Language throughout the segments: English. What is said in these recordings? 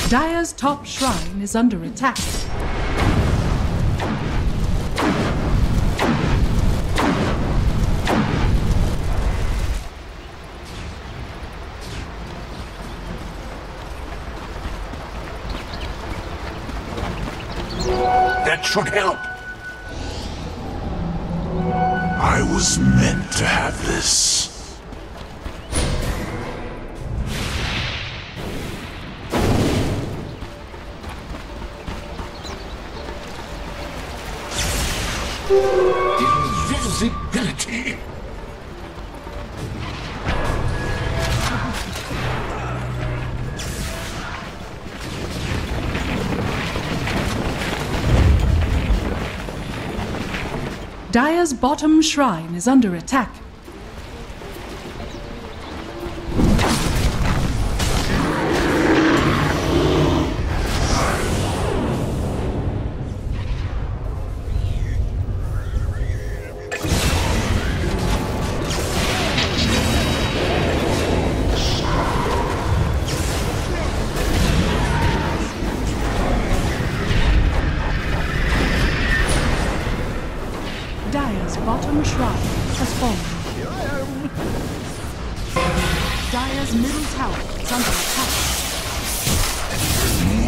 Dire's top shrine is under attack. That should help. I was meant to have this. Invisibility. Dire's bottom shrine is under attack. Dire's bottom shrine has fallen. Dire's middle tower is under attack.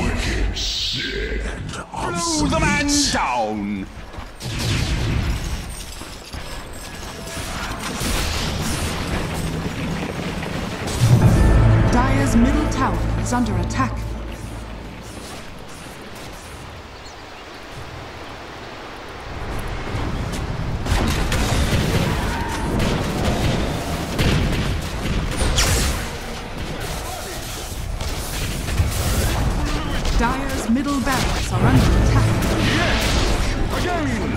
Wicked, sick, and Blow the man obsolete. down! Dire's middle tower is under attack. Dire's middle barracks are under attack. Again!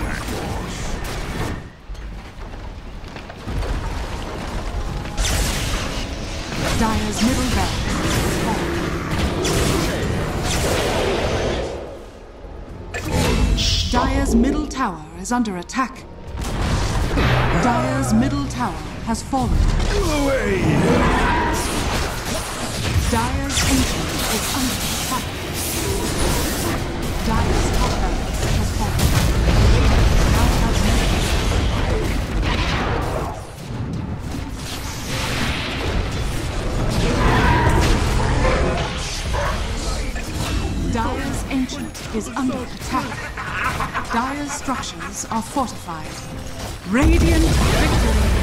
Dire's middle barracks has fallen. Dire's middle tower is under attack. Dire's middle tower has fallen. Away! Dire's ancient is under attack. Dire's top barracks has fallen. Now has Dire's ancient is under attack. Dire's structures are fortified. Radiant victory!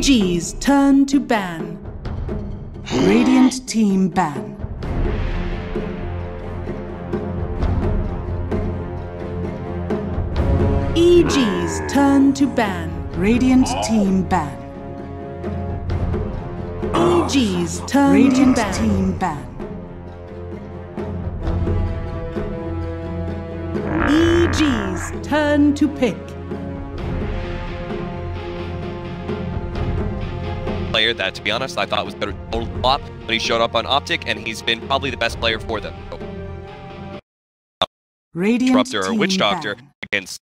EG's turn to ban. Radiant team ban. EG's turn to ban. Radiant team ban. EG's turn Radiant to ban. Team ban. EG's turn to pick. Player that, to be honest, I thought was better total flop, but he showed up on Optic, and he's been probably the best player for them. Radiant Disruptor or Witch Doctor ban. against,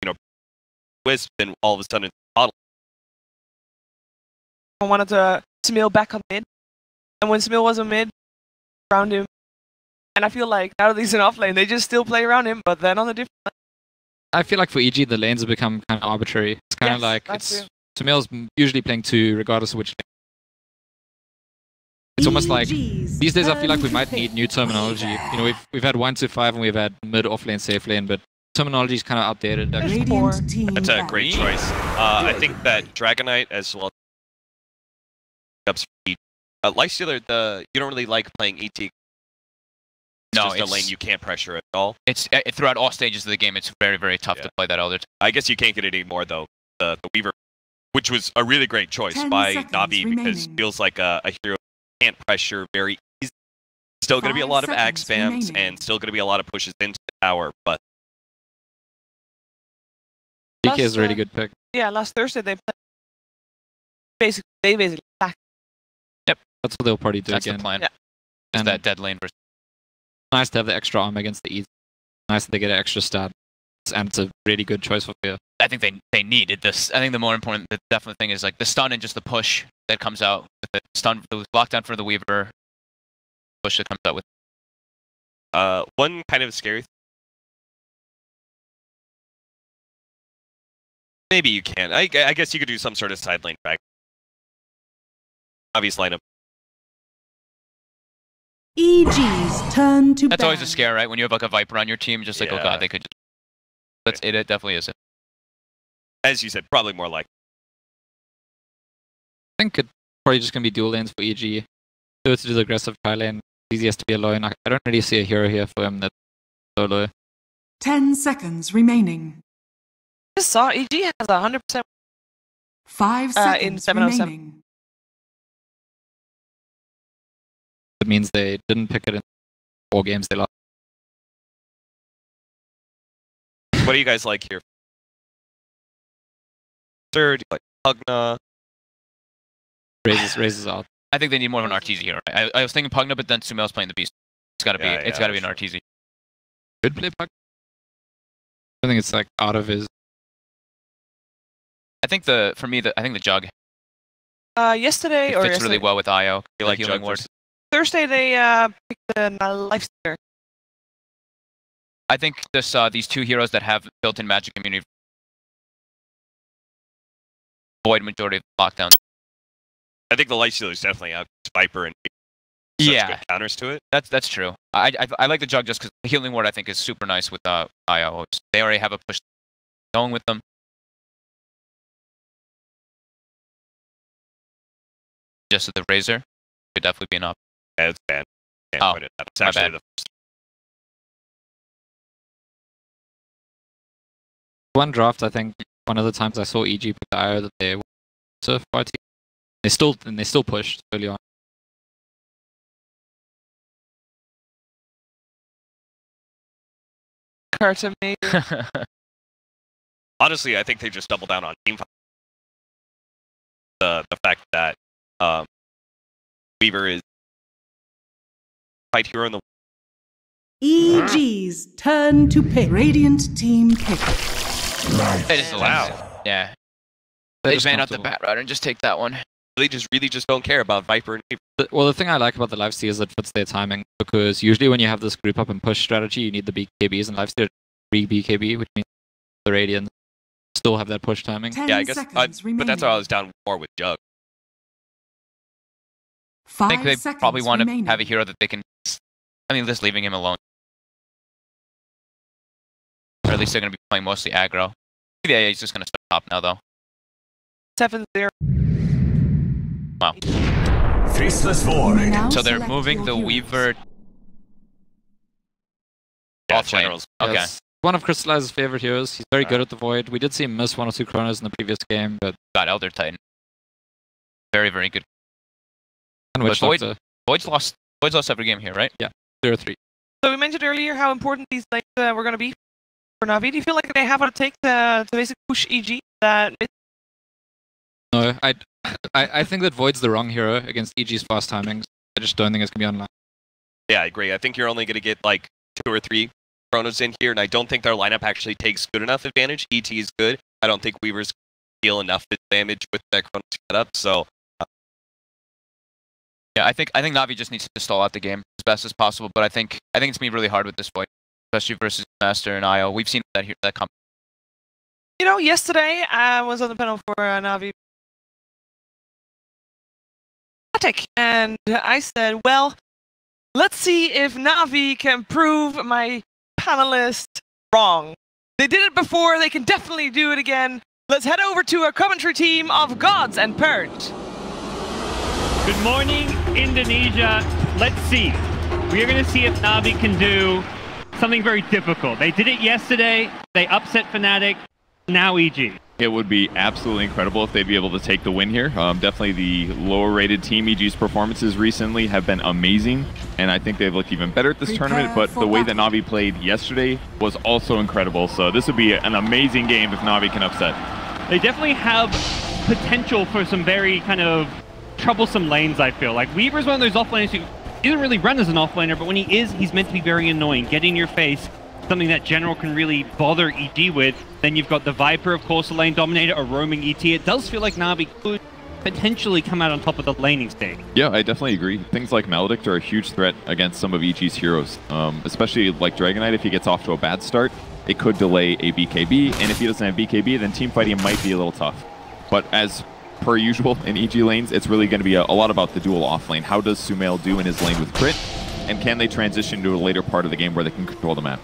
Wisp, and all of a sudden, bottle. I wanted to Smil back on mid, and when Smil was on mid, around him, and I feel like now that he's in off lane, they just still play around him, but then on the different lane. I feel like for EG, the lanes have become kind of arbitrary. It's kind of like Samil's usually playing 2 regardless of which lane. It's almost like these days I feel like we might need new terminology. We've had 1 to 5 and we've had mid, off lane, safe lane, but terminology is kind of outdated. That's a great choice. I think that Dragonite as well. Lifestealer, you don't really like playing ET. It's just a lane you can't pressure at all. It's throughout all stages of the game. It's very, very tough to play that Elder. I guess you can't get it anymore though. The Weaver, which was a really great choice by Navi because it feels like a hero can't pressure very easy. Still going to be a lot of ag spams and still going to be a lot of pushes into the tower, but DK is a really good pick. Yeah, last Thursday they basically attacked. Yep, that's what they'll probably do that's again. The plan. Yeah. And that dead lane versus. Nice to have the extra arm against the East. Nice that they get an extra stat. And it's a really good choice for Fear. I think they needed this. I think the more important, the definite thing is like the stun and just the push that comes out. The stun, the lockdown for the Weaver, push that comes out with. One kind of scary thing. Maybe you can. I guess you could do some sort of side lane back. Obvious lineup. EG's turn to That's ban. always a scare, right? When you have like a Viper on your team, just like, oh god, they could just... That's it, it definitely is. As you said, probably more like... I think it's probably just going to be dual lanes for EG. So to do the aggressive tri lane, easiest to be alone. I don't really see a hero here for him that's so low. 10 seconds remaining. I just saw EG has 100%. 5 seconds in 707. remaining. It means they didn't pick it in 4 games they lost. What do you guys like here? Third, you like Pugna? Raises out. I think they need more of an Arteezy hero. Right? I was thinking Pugna, but then Sumail's playing the Beast. It's gotta be gotta be an Arteezy. Could play Pug. I think it's like out of his. I think the Jug. Yesterday It fits really well with IO. You like healing Jug ward. Thursday they picked the Lifestealer. I think these 2 heroes that have built-in magic immunity avoid majority of lockdowns. I think the Lifestealer is definitely out. Viper and good counters to it. That's true. I like the Jug just because the healing ward I think is super nice with IO. They already have a push going with them. Just with the Razor could definitely be an option. Yeah, it's bad. It's my actually bad. One draft, I think, one of the times I saw EG pick the IO that they surf party. They still pushed early on. Carton maybe. Honestly, I think they just double down on team fight. The fact that Weaver is fight hero in the EG's turn to pick. Radiant team pick. It is allowed. Yeah. They just man out the bat router and just take that one. They just really don't care about Viper and Weaver. Well, the thing I like about the Lifesteal is it fits their timing, because usually when you have this group up and push strategy, you need the BKBs, and Lifesteal 3 BKB, which means the Radiant still have that push timing. Yeah, I guess. But that's why I was down more with Jug. I think they probably want to have a hero that they can... I mean, just leaving him alone. Or at least they're going to be playing mostly aggro. Maybe he's just going to start top now, though. 7-0. Wow. Faceless Void. Now So they're select moving your the heroes. Weaver Yeah, off lane. generals. Okay. Yes. One of Crystallize's favorite heroes. He's very good at the Void. We did see him miss 1 or 2 chronos in the previous game, but... Got Elder Titan. Very, very good. And But Witch Void- Doctor, Void's lost every game here, right? 0-3. So we mentioned earlier how important these lanes were going to be for Na'Vi. Do you feel like they have what it takes to basically push EG? No, I think that Void's the wrong hero against EG's fast timings. I just don't think it's going to be online. Yeah, I agree. I think you're only going to get like 2 or 3 chronos in here, and I don't think their lineup actually takes good enough advantage. ET is good. I don't think Weaver's deal enough damage with that chrono setup, so... Yeah, I think Na'Vi just needs to stall out the game as best as possible, but I think it's going to be really hard with this Void, especially versus Master and IO. We've seen that come. You know, yesterday I was on the panel for Na'Vi. And I said, well, let's see if Na'Vi can prove my panelist wrong. They did it before, they can definitely do it again. Let's head over to our commentary team of Gods and Purge. Good morning, Indonesia. Let's see. We are going to see if Na'Vi can do something very difficult. They did it yesterday. They upset Fnatic. Now EG. It would be absolutely incredible if they'd be able to take the win here. Definitely the lower-rated team. EG's performances recently have been amazing, and I think they've looked even better at this tournament, but the way that Na'Vi played yesterday was also incredible, so this would be an amazing game if Na'Vi can upset. They definitely have potential for some very kind of troublesome lanes, I feel. Like, Weaver's one of those offlaners who doesn't really run as an offlaner, but when he is, he's meant to be very annoying. Get in your face, something that General can really bother EG with. Then you've got the Viper, of course, the lane dominator, a roaming ET. It does feel like Na'Vi could potentially come out on top of the laning stage. Yeah, I definitely agree. Things like Maledict are a huge threat against some of EG's heroes, especially like Dragonite. If he gets off to a bad start, it could delay a BKB, and if he doesn't have BKB, then teamfighting might be a little tough. But as per usual in EG lanes, it's really going to be a lot about the dual off lane. How does Sumail do in his lane with crit, and can they transition to a later part of the game where they can control the map?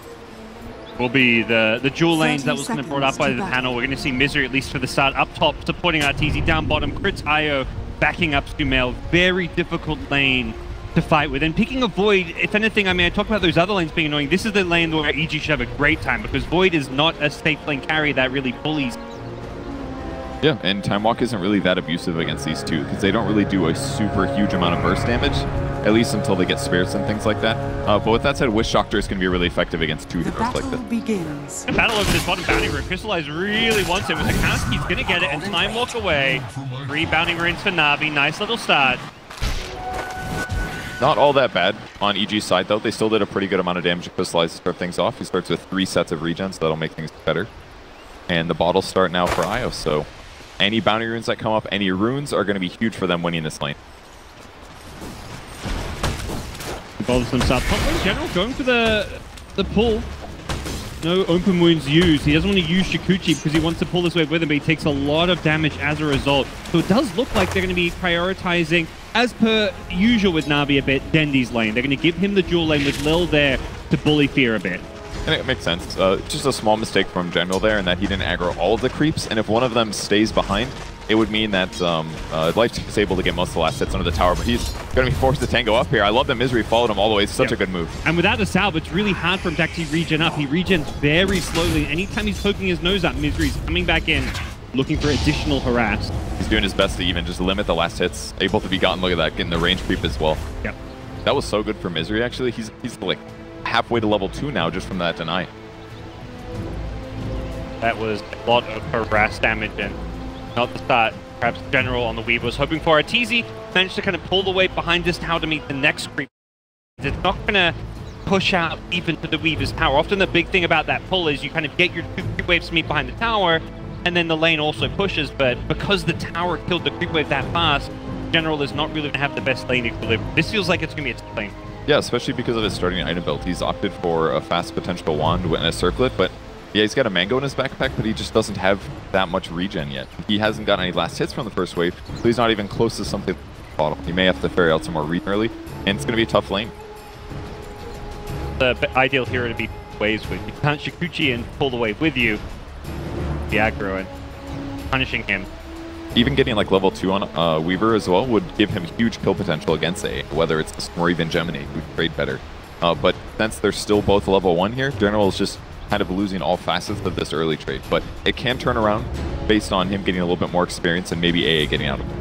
Will be the dual lanes that was kind of brought up by the panel. We're going to see Misery, at least for the start, up top, supporting Arteezy, down bottom, Crits IO backing up Sumail. Very difficult lane to fight with. And picking a Void, if anything, I mean, I talk about those other lanes being annoying. This is the lane where EG should have a great time, because Void is not a safe lane carry that really bullies. Yeah, and Time Walk isn't really that abusive against these two, because they don't really do a super huge amount of burst damage, at least until they get spirits and things like that. But with that said, Wish Doctor is going to be really effective against two heroes like this. Begins. A battle over this bottom bounty rune. Crystallize really wants it with the cast. He's going to get it, and Time Walk away. 3 bounty runes for Na'Vi. Nice little start. Not all that bad on EG's side, though. They still did a pretty good amount of damage to Crystallize to start things off. He starts with 3 sets of regen, so that'll make things better. And the bottles start now for IO, so any bounty runes that come up, any runes are going to be huge for them winning this lane. Involves themselves. Top lane General going for the pull. No open wounds used. He doesn't want to use Shukuchi because he wants to pull this wave with him, but he takes a lot of damage as a result. So it does look like they're going to be prioritizing, as per usual with Na'Vi a bit, Dendy's lane. They're going to give him the dual lane with Lil there to bully Fear a bit. And it makes sense. Just a small mistake from General there in that he didn't aggro all of the creeps, and if one of them stays behind, it would mean that Life is able to get most of the last hits under the tower, but he's going to be forced to tango up here. I love that Misery followed him all the way. It's such a good move. And without a salve, it's really hard for him to actually regen up. He regens very slowly. Anytime he's poking his nose up, Misery's coming back in, looking for additional harass. He's doing his best to even just limit the last hits. Able to be gotten. Look at that, getting the range creep as well. Yep. That was so good for Misery, actually. He's like halfway to level 2 now just from that deny. That was a lot of harass damage, and not the start. Perhaps General on the Weave was hoping for. Arteezy managed to kind of pull the weight behind this tower to meet the next creep. It's not going to push out even to the Weaver's tower. Often the big thing about that pull is you kind of get your 2 creep waves to meet behind the tower, and then the lane also pushes, but because the tower killed the creep wave that fast, General is not really going to have the best lane equilibrium. This feels like it's going to be a tough lane. Yeah, especially because of his starting item build. He's opted for a fast potential wand and a circlet, but yeah, he's got a mango in his backpack, but he just doesn't have that much regen yet. He hasn't got any last hits from the first wave, so he's not even close to something bottle. He may have to ferry out some more regen early, and it's going to be a tough lane. The ideal hero to be waves with. You can't Shukuchi and pull the wave with you. The aggro and punishing him. even getting like level 2 on Weaver as well would give him huge kill potential against A, whether it's this or even Gemini, who trade better. But since they're still both level 1 here, General is just kind of losing all facets of this early trade. But it can turn around based on him getting a little bit more experience and maybe AA getting out of it.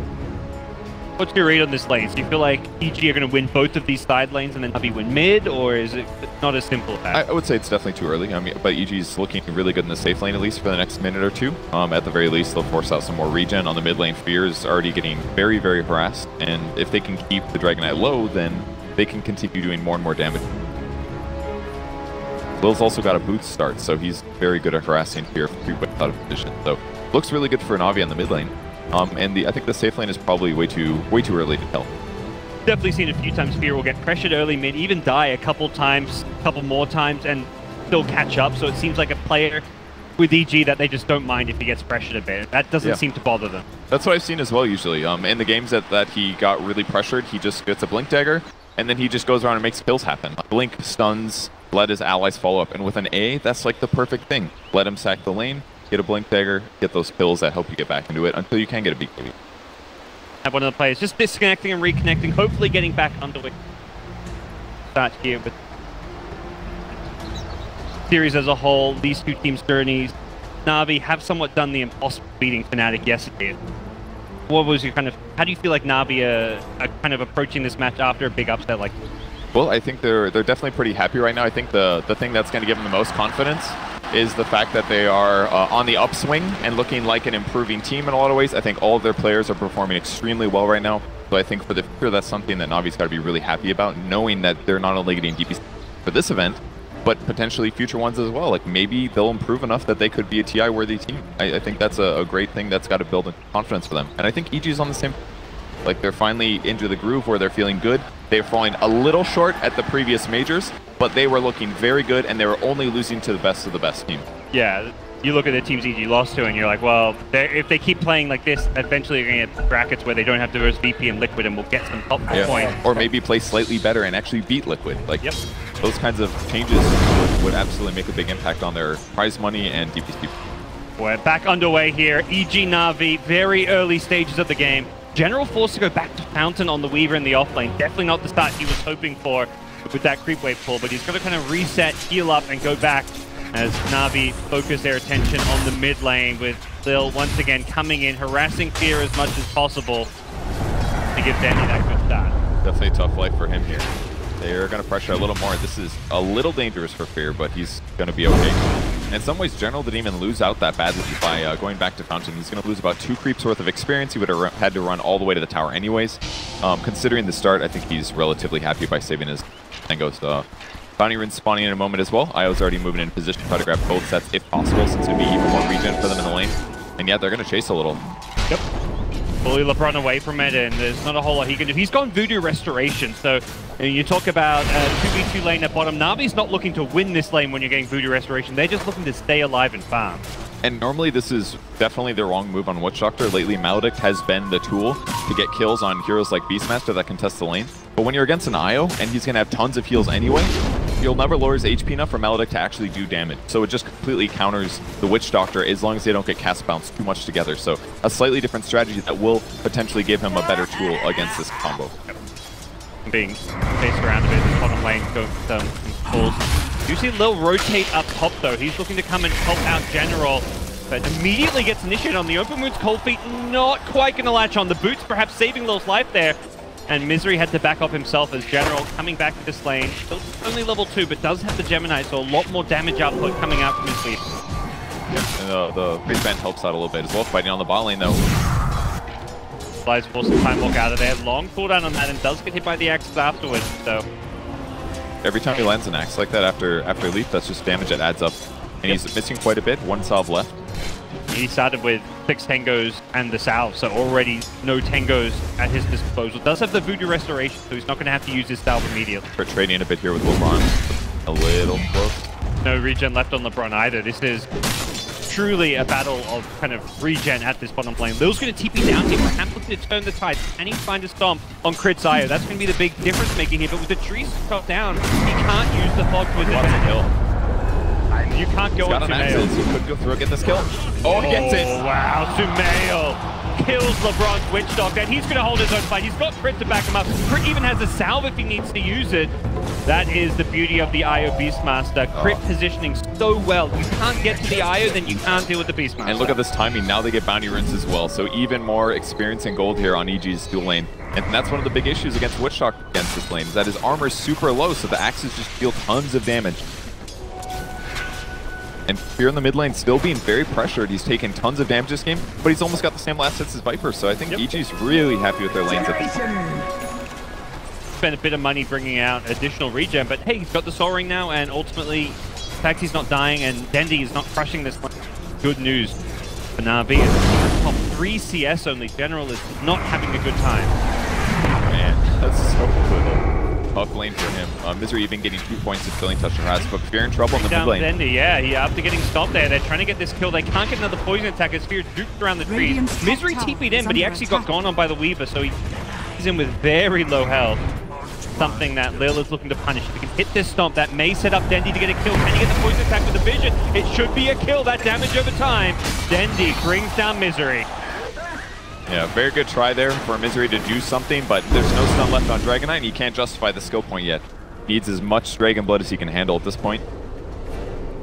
What's your read on this lane? Do you feel like EG are going to win both of these side lanes and then Navi win mid, or is it not as simple as that? I would say it's definitely too early. I mean, but EG is looking really good in the safe lane, at least for the next minute or two. At the very least, they'll force out some more regen. On the mid lane, Fear is already getting very, very harassed, and if they can keep the Dragon Knight low, then they can continue doing more and more damage. Lil's also got a boost start, so he's very good at harassing Fear without a position. So looks really good for Navi on the mid lane. And I think the safe lane is probably way too early to tell. Definitely seen a few times Fear will get pressured early mid, even die a couple more times, and still catch up. So it seems like a player with EG that they just don't mind if he gets pressured a bit. That doesn't seem to bother them. That's what I've seen as well usually. In the games that he got really pressured, he just gets a Blink Dagger, and then he just goes around and makes kills happen. Blink, stuns, let his allies follow up. And with an A, that's like the perfect thing. Let him sack the lane, get a Blink Dagger, get those kills that help you get back into it until you can get a BKB. Have one of the players just disconnecting and reconnecting, hopefully getting back underway. Start here with series as a whole, these two teams' journeys. Na'Vi have somewhat done the impossible beating Fnatic yesterday. What was your how do you feel like Na'Vi are kind of approaching this match after a big upset like this? Well, I think they're definitely pretty happy right now. I think the thing that's going to give them the most confidence is the fact that they are on the upswing and looking like an improving team in a lot of ways. I think all of their players are performing extremely well right now. So I think for the future, that's something that Navi's got to be really happy about, knowing that they're not only getting DPC for this event, but potentially future ones as well. Like maybe they'll improve enough that they could be a TI-worthy team. I think that's a great thing that's got to build confidence for them. And I think EG is on the same. Like they're finally into the groove where they're feeling good. They're falling a little short at the previous majors, but they were looking very good, and they were only losing to the best of the best team. Yeah, you look at the teams EG lost to, and you're like, well, if they keep playing like this, eventually they're going to get brackets where they don't have diverse VP and Liquid, and we'll get some top point. Or maybe play slightly better and actually beat Liquid. Like those kinds of changes would absolutely make a big impact on their prize money and DPC. We're back underway here. EG Na'Vi, very early stages of the game. General forced to go back to Fountain on the Weaver in the offlane. Definitely not the start he was hoping for with that creep wave pull, but he's got to kind of reset, heal up, and go back as Na'Vi focus their attention on the mid lane with Lil once again coming in, harassing Fear as much as possible to give Danny that good start. Definitely a tough life for him here. They're going to pressure a little more. This is a little dangerous for Fear, but he's going to be okay. In some ways, General didn't even lose out that badly by going back to Fountain. He's going to lose about 2 creeps worth of experience. He would have had to run all the way to the tower anyways. Considering the start, I think he's relatively happy by saving his Tangos. Bounty Rune spawning in a moment as well. IO's already moving in position to try to grab both sets if possible, since it'd be even more regen for them in the lane. And yeah, they're going to chase a little. Yep. Fully LeBron away from it, and there's not a whole lot he can do. He's gone Voodoo Restoration, so you talk about 2v2 lane at bottom. Navi's not looking to win this lane when you're getting Voodoo Restoration. They're just looking to stay alive and farm. And normally this is definitely the wrong move on Witch Doctor. Lately, Maledict has been the tool to get kills on heroes like Beastmaster that can test the lane. But when you're against an IO, and he's going to have tons of heals anyway, you'll never lower his HP enough for Maledict to actually do damage. So it just completely counters the Witch Doctor as long as they don't get cast bounced too much together. So a slightly different strategy that will potentially give him a better tool against this combo. Being chased around a bit in the bottom lane, going for some pulls. You see Lil rotate up top though. He's looking to come and help out General, but immediately gets initiated on the open wounds. Cold Feet not quite going to latch on. The boots perhaps saving Lil's life there. And Misery had to back off himself as General coming back to this lane. Still only level 2, but does have the Gemini, so a lot more damage output coming out from his lead. And the Priest Band helps out a little bit as well, fighting on the bot lane though. Flies force the time walk out of there. Long cooldown on that, and does get hit by the axes afterwards, so. Every time he lands an axe like that after leap, that's just damage that adds up. And he's missing quite a bit, 1 salve left. He started with 6 Tangos and the salve, so already no Tangos at his disposal. Does have the Voodoo Restoration, so he's not going to have to use his salve immediately. We're trading a bit here with LeBron. A little close. No regen left on LeBron either. This is truly a battle of kind of regen at this bottom lane. Lil's going to TP down here, perhaps looking to turn the tide. Can he find a stomp on Crit's IO? That's going to be the big difference making here, but with the trees cut down, he can't use the fog to his advantage. You can't go on Sumail. He could go through and get this kill. Oh, he gets it. Wow, Sumail kills LeBron's Witch Doctor, and he's going to hold his own fight. He's got Crit to back him up. Crit even has a salve if he needs to use it. That is the beauty of the IO Beastmaster. Crit positioning so well. You can't get to the IO, then you can't deal with the Beastmaster. And look at this timing. Now they get bounty runes as well. So even more experience and gold here on EG's dual lane. And that's one of the big issues against Witch Doctor against this lane, is that his armor is super low, so the axes just deal tons of damage. And Fear in the mid lane still being very pressured. He's taken tons of damage this game, but he's almost got the same last hits as Viper. So I think EG's really happy with their lanes at this point. Spent a bit of money bringing out additional regen, but hey, he's got the Soul Ring now, and ultimately, the fact he's not dying and Dendi is not crushing this lane. Good news for Na'Vi. Top 3 CS only. General is not having a good time. Man, that's so little. Tough lane for him. Vincere even getting 2 points of Filling Touch has, but Fear in trouble in the mid lane. Dendi, yeah, after getting stopped there, they're trying to get this kill. They can't get another poison attack as Fear duped around the tree. Vincere TP'd in, but he actually got gone on by the Weaver, so he's in with very low health. Something that Lil is looking to punish. If he can hit this stomp, that may set up Dendi to get a kill. Can he get the poison attack with the vision? It should be a kill. That damage over time. Dendi brings down Vincere. Yeah, very good try there for Vincere to do something, but there's no stun left on Dragonite, and he can't justify the skill point yet. Needs as much Dragon Blood as he can handle at this point.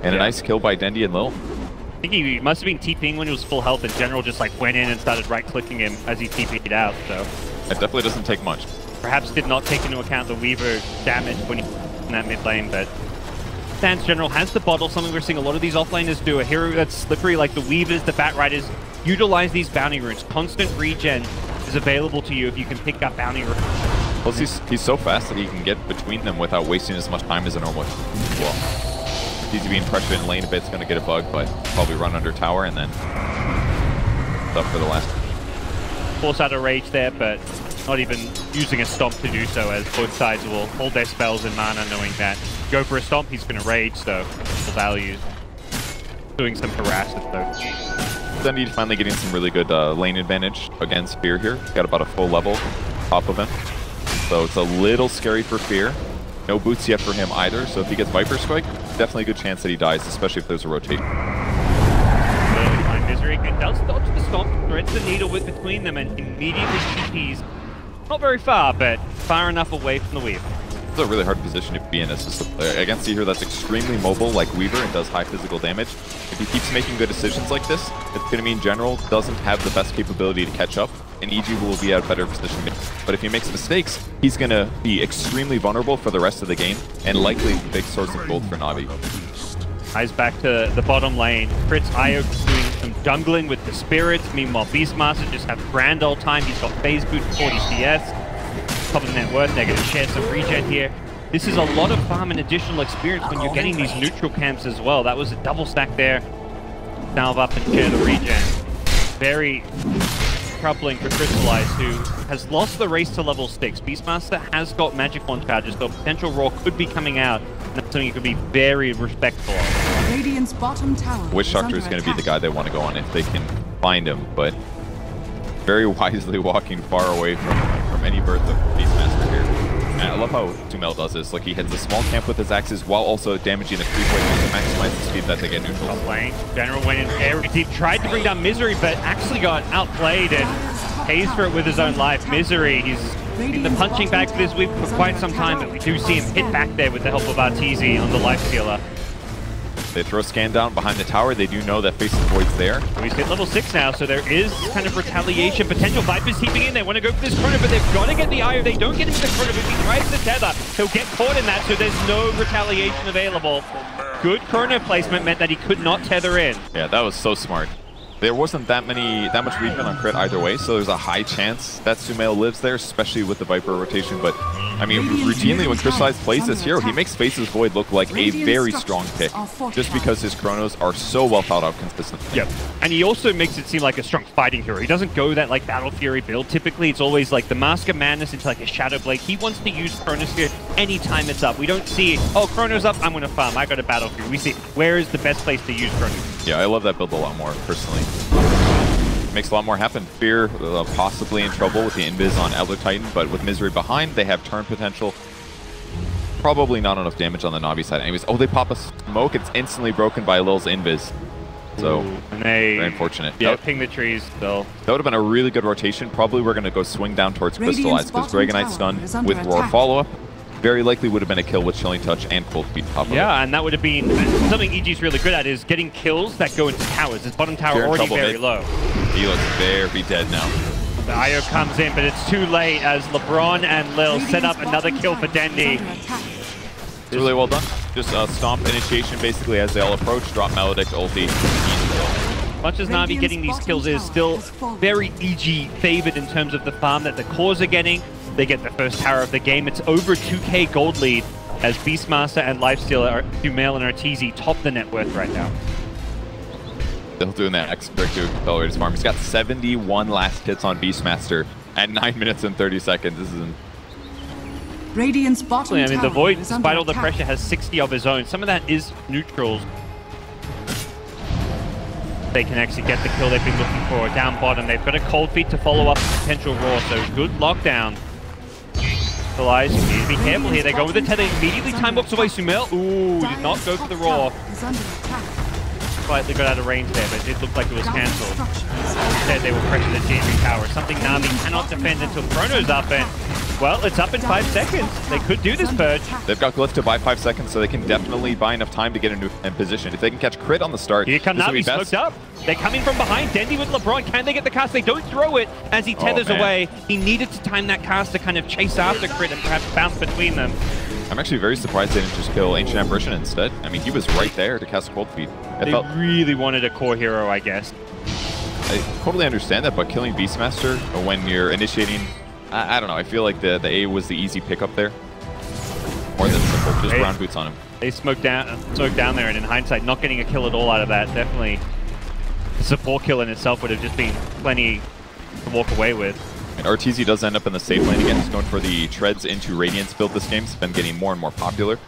And a nice kill by Dendi and Lil. I think he must have been TPing when he was full health, and General just like went in and started right-clicking him as he TP'd out, so. It definitely doesn't take much. Perhaps did not take into account the Weaver damage when he in that mid lane, but Sans General has the bottle, something we're seeing a lot of these offlaners do. A hero that's slippery like the Weavers, the Bat Riders, utilize these bounty runes. Constant regen is available to you if you can pick up bounty runes. Plus he's so fast that he can get between them without wasting as much time as a normal. Well, he's being pressured in lane a bit, it's going to get a bug, but probably run under tower and then up for the last. Force out a rage there, but not even using a stomp to do so, as both sides will hold their spells in mana knowing that go for a stomp, he's going to rage, so the values. Doing some harassment though. Dendi finally getting some really good lane advantage against Fear here. Got about a full level top of him. So it's a little scary for Fear. No boots yet for him either, so if he gets Viper Strike, definitely a good chance that he dies, especially if there's a rotate. Vincere does dodge the stomp, threads the needle with between them, and immediately TPs. Not very far, but far enough away from the Weaver. It's a really hard position to be in against a hero that's extremely mobile like Weaver and does high physical damage. If he keeps making good decisions like this, it's going to mean General doesn't have the best capability to catch up, and EG will be at a better position. But if he makes mistakes, he's going to be extremely vulnerable for the rest of the game, and likely a big source of gold for Na'Vi. Eyes back to the bottom lane. Fritz Io doing some jungling with the spirits. Meanwhile, Beastmaster just have grand old time. He's got phase boot 40 CS. Top of the net worth. They're going to share some regen here. This is a lot of farm and additional experience when you're getting these neutral camps as well. That was a double stack there. Salve up and share the regen. Very troubling for Crystallize, who has lost the race to level 6. Beastmaster has got magic wand charges, so potential roar could be coming out. That's something you could be very respectful of. Radiant's bottom tower. Witch Doctor is going to be the guy they want to go on if they can find him, but very wisely walking far away from any birth of Beastmaster here. And I love how Sumail does this. Like, he hits a small camp with his axes while also damaging the creep wave to maximize the speed that they get neutral. Playing. General went in very deep, tried to bring down Vincere, but actually got outplayed and pays for it with his own life. Vincere, he's been the punching bag for this week for quite some time, but we do see him hit back there with the help of Arteezy on the life stealer. They throw Scan down behind the tower. They do know that Face of Void's there. He's hit level 6 now, so there is kind of retaliation potential. Viper's heaping in. They want to go for this chrono, but they've got to get the eye. If they don't get into the chrono, if he tries to tether, he'll get caught in that, so there's no retaliation available. Good chrono placement meant that he could not tether in. Yeah, that was so smart. There wasn't that much regen on crit either way, so there's a high chance that Sumail lives there, especially with the Viper rotation. But I mean, routinely when Crystallize plays this hero, he makes Face's Void look like a very strong pick, just because his chronos are so well thought out consistently. Yep, and he also makes it seem like a strong fighting hero. He doesn't go that like Battle Fury build. Typically, it's always like the Mask of Madness into like a Shadow Blade. He wants to use Chronosphere anytime it's up. We don't see, oh, Chrono's up, I'm going to farm. I got a Battle Fury. We see, where is the best place to use Chronosphere? Yeah, I love that build a lot more, personally. Makes a lot more happen. Fear possibly in trouble with the invis on Elder Titan, but with Vincere behind, they have turn potential. probably not enough damage on the Navi side. Anyways, oh, they pop a smoke. It's instantly broken by Lil's invis. So, and they, very unfortunate. Yeah, ping the trees still. That would have been a really good rotation. Probably we're going to go swing down towards Crystallize because Dragonite stun with Roar follow-up very likely would have been a kill with Chilling Touch and Cold Feet top of it. Yeah, and that would have been something EG's really good at, is getting kills that go into towers. His bottom tower already very low. He looks very dead now. The IO comes in, but it's too late as LeBron and Lil set up another kill for Dendi. It's really well done. Just stomp initiation basically as they all approach, drop Maledict, ulti, easy kill. Much as Na'Vi getting these kills is still very EG favored in terms of the farm that the cores are getting. They get the first tower of the game. It's over 2k gold lead as Beastmaster and Lifestealer, Sumail and Arteezy top the net worth right now. Still doing that X trick to accelerate his farm. He's got 71 last hits on Beastmaster at 9 minutes and 30 seconds. This is Radiant's bottom I mean, the Void, tower is despite all under the attack. pressure, has 60 of his own. Some of that is neutrals. They can actually get the kill they've been looking for. Down bottom, they've got a Cold Feet to follow up a potential Roar, so good lockdown. Elias, you need to be careful here. They go with the tether, immediately time box away Sumail. Ooh, did not go for the Roar. Is under attack. Slightly got out of range there, but it looked like it was cancelled. Instead, they will pressure the G3 tower, something Na'Vi cannot defend until Chrono's up, and, well, it's up in 5 seconds. They could do this purge. They've got Glyph to buy 5 seconds, so they can definitely buy enough time to get in position. If they can catch crit on the start, here come Na'Vi best. smoked up. They're coming from behind. Dendi with LeBron. Can they get the cast? They don't throw it as he tethers away. He needed to time that cast to kind of chase after crit and perhaps bounce between them. I'm actually very surprised they didn't just kill Ancient Apparition instead. I mean, he was right there to cast Cold Feet. They really wanted a core hero, I guess. I totally understand that, but killing Beastmaster when you're initiating, I don't know. I feel like the A was the easy pickup there. More than simple, just brown boots on him. They smoked down there, and in hindsight, not getting a kill at all out of that. Definitely, the support kill in itself would have just been plenty to walk away with. And Arteezy does end up in the safe lane again. He's going for the Treads into Radiance build this game. It's been getting more and more popular.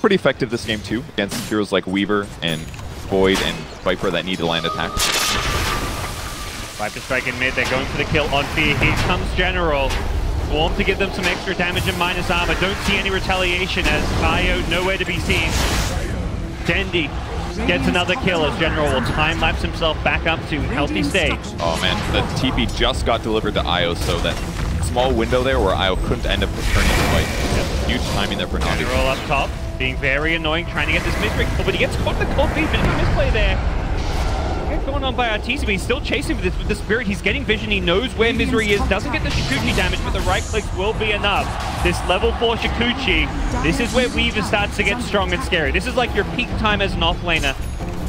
Pretty effective this game too, against heroes like Weaver and Void and Viper that need to land attacks. Viper strike in mid, they're going for the kill on Fear. Here comes General. Swarm to give them some extra damage and minus armor. Don't see any retaliation as Io nowhere to be seen. Dendi gets another kill as General will time-lapse himself back up to healthy state. Oh man, the TP just got delivered to Io, so that small window there where Io couldn't end up turning the fight. Huge timing there for Navi. General up top, being very annoying, trying to get this mid-break, but he gets caught in the Cold Feet, bit of a misplay there. Going on by Arteezy, but he's still chasing with the Spirit. He's getting vision, he knows where Misery is, doesn't get the Shikuchi damage, but the right clicks will be enough. This level 4 Shikuchi, this is where Weaver starts to get strong and scary. This is like your peak time as an offlaner.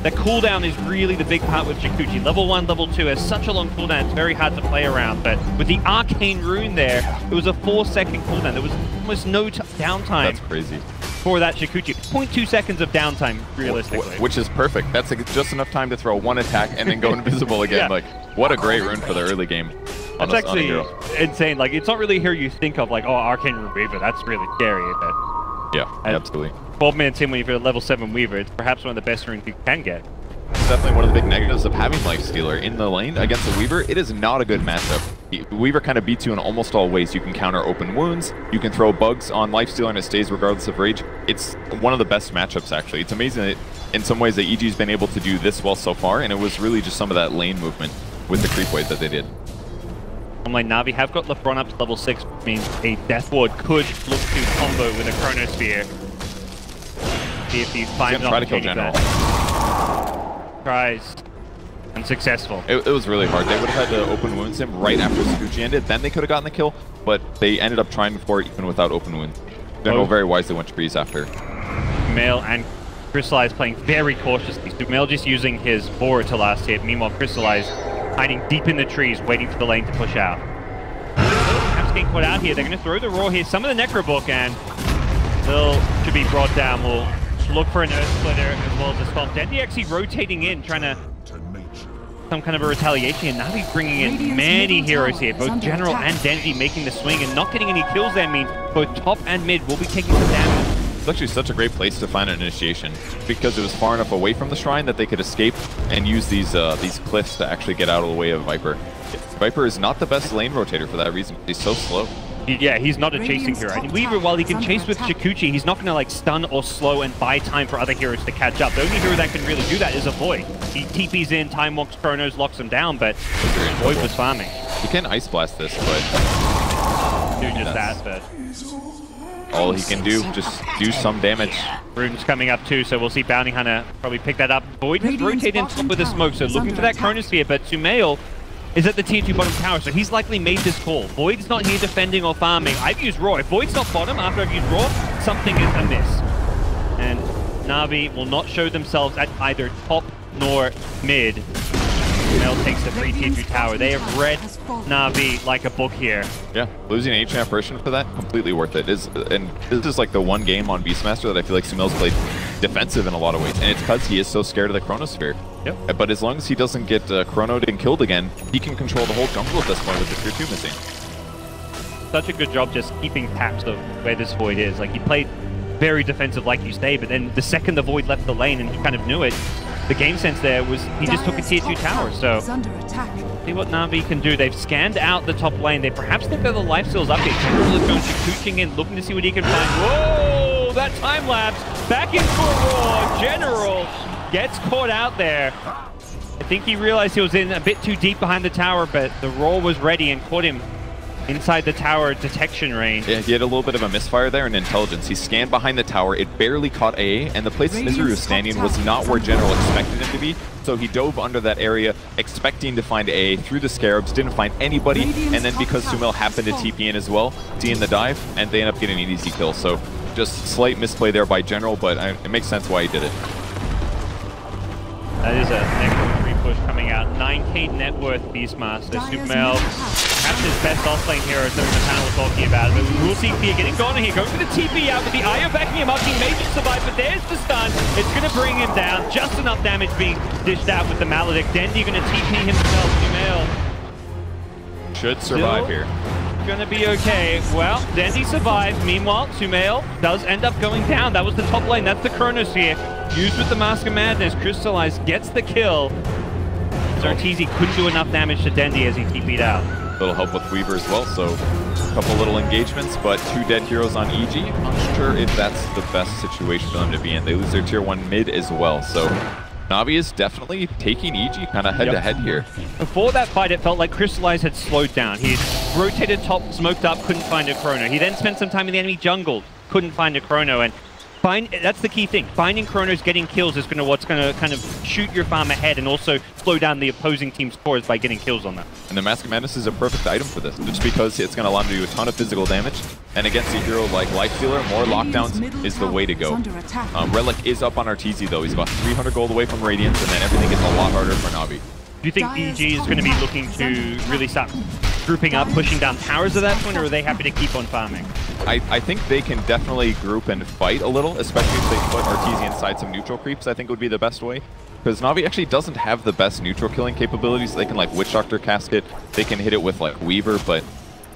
The cooldown is really the big part with Shikuchi. Level 1, level 2 has such a long cooldown, it's very hard to play around, but with the Arcane Rune there, it was a 4-second cooldown. There was almost no downtime. That's crazy. For that Shikuchi. 0.2 seconds of downtime, realistically. Which is perfect. That's just enough time to throw one attack and then go invisible again. Yeah. Like, what a great rune for the early game. That's actually insane. Like, it's not really a hero you think of, like, oh, Arcane Rune Weaver. That's really scary. But yeah, absolutely. 12 minutes in when you've got a level 7 Weaver, it's perhaps one of the best runes you can get. It's definitely one of the big negatives of having Lifestealer in the lane against a Weaver. It is not a good matchup. Weaver kind of beats you in almost all ways. You can counter open wounds, you can throw bugs on Lifestealer and it stays regardless of rage. It's one of the best matchups, actually. It's amazing that in some ways that EG's been able to do this well so far, and it was really just some of that lane movement with the creep wave that they did. Like Na'Vi have got LeBron up to level 6, which means a Death Ward could look to combo with a Chronosphere. See if he finds an opportunity. Tries. Unsuccessful. It was really hard. They would have had to open wounds him right after Sakuchi ended. Then they could have gotten the kill, but they ended up trying for it even without open wounds. General very wisely went trees after. Sumail and Crystallize playing very cautiously. Sumail just using his aura to last hit. Meanwhile, Crystallize hiding deep in the trees, waiting for the lane to push out. Perhaps getting caught out here. They're going to throw the Roar here. Some of the Necrobook, and Lil should be brought down. We'll look for an Earth Splitter as well as a Swamp. Dendi actually rotating in, trying to some kind of a retaliation, and now he's bringing in many heroes here. Both General and Dendi making the swing and not getting any kills there means both top and mid will be taking some damage. It's actually such a great place to find an initiation because it was far enough away from the shrine that they could escape and use these cliffs to actually get out of the way of Viper. Viper is not the best lane rotator for that reason. He's so slow. Yeah, he's not a chasing hero. And Weaver, while he can chase with Shukuchi, he's not going to like stun or slow and buy time for other heroes to catch up. The only hero that can really do that is a Void. He TPs in, time walks Chronos, locks him down, but Void was farming. He can Ice Blast this, but... Do just that, but... all he can do, just do some damage. Rune's coming up too, so we'll see Bounty Hunter probably pick that up. Void has rotated in top with the smoke, so looking for that Chronosphere, but Sumail is at the tier 2 bottom tower, so he's likely made this call. Void's not here defending or farming. I've used Raw. If Void's not bottom after I've used Raw, something is amiss. And Na'Vi will not show themselves at either top nor mid. Sumail takes the free tier 2 tower. They have read Na'Vi like a book here. Yeah, losing an H apparition for that, completely worth it. And this is like the one game on Beastmaster that I feel like Sumail's played defensive in a lot of ways, and it's because he is so scared of the Chronosphere. Yep. But as long as he doesn't get chronoed and killed again, he can control the whole jungle at this point with the tier 2 missing. Such a good job just keeping tabs of where this Void is. Like, he played very defensive like you say, but then the second the Void left the lane and he kind of knew it, the game sense there was he just took a tier 2 tower. So see what Na'Vi can do. They've scanned out the top lane. They perhaps think they're the lifesteals up here. General is going to cooching in, looking to see what he can find. Whoa! That time lapse back into a Raw. General gets caught out there. I think he realized he was in a bit too deep behind the tower, but the Raw was ready and caught him inside the tower detection range. Yeah, he had a little bit of a misfire there in intelligence. He scanned behind the tower, it barely caught AA, and the place Misery was standing was not where General expected him to be, so he dove under that area, expecting to find AA, through the Scarabs, didn't find anybody, and then because Sumail happened to TP in as well, seeing the dive, and they end up getting an easy kill. So just slight misplay there by General, but it makes sense why he did it. That is a Necro 3 push coming out. 9k net worth Beastmaster. Sumail, perhaps his best offlane hero, is something the panel was talking about. But we'll see Fear getting gone here. Going for the TP out with the Io backing him up. He may just survive, but there's the stun. It's going to bring him down. Just enough damage being dished out with the Maledict. Dendi going to TP himself. Sumail should survive here. Gonna be okay. Well, Dendi survived. Meanwhile, Sumail does end up going down. That was the top lane. That's the Chronosphere. Used with the Mask of Madness. Crystallized gets the kill. Zartizi couldn't do enough damage to Dendi as he TP'd out. Little help with Weaver as well, so a couple little engagements, but 2 dead heroes on EG. I'm not sure if that's the best situation for them to be in. They lose their tier 1 mid as well, so Na'Vi is definitely taking EG kind of head-to-head here. Before that fight, it felt like Crystallize had slowed down. He rotated top, smoked up, couldn't find a Chrono. He then spent some time in the enemy jungle, couldn't find a Chrono, and that's the key thing. Finding Chronos, getting kills is what's going to kind of shoot your farm ahead and also slow down the opposing team's scores by getting kills on them. And the Mask of Madness is a perfect item for this, just because it's going to allow him to do a ton of physical damage. And against a hero like Lifestealer, more lockdowns is the way to go. Relic is up on Arteezy though. He's about 300 gold away from Radiance, and then everything gets a lot harder for Na'Vi. Do you think EG is going to be looking to really start grouping up, pushing down towers at that point, or are they happy to keep on farming? I think they can definitely group and fight a little, especially if they put Arteezy inside some neutral creeps. I think would be the best way. Because Na'Vi actually doesn't have the best neutral killing capabilities. They can like Witch Doctor cast it, they can hit it with like Weaver, but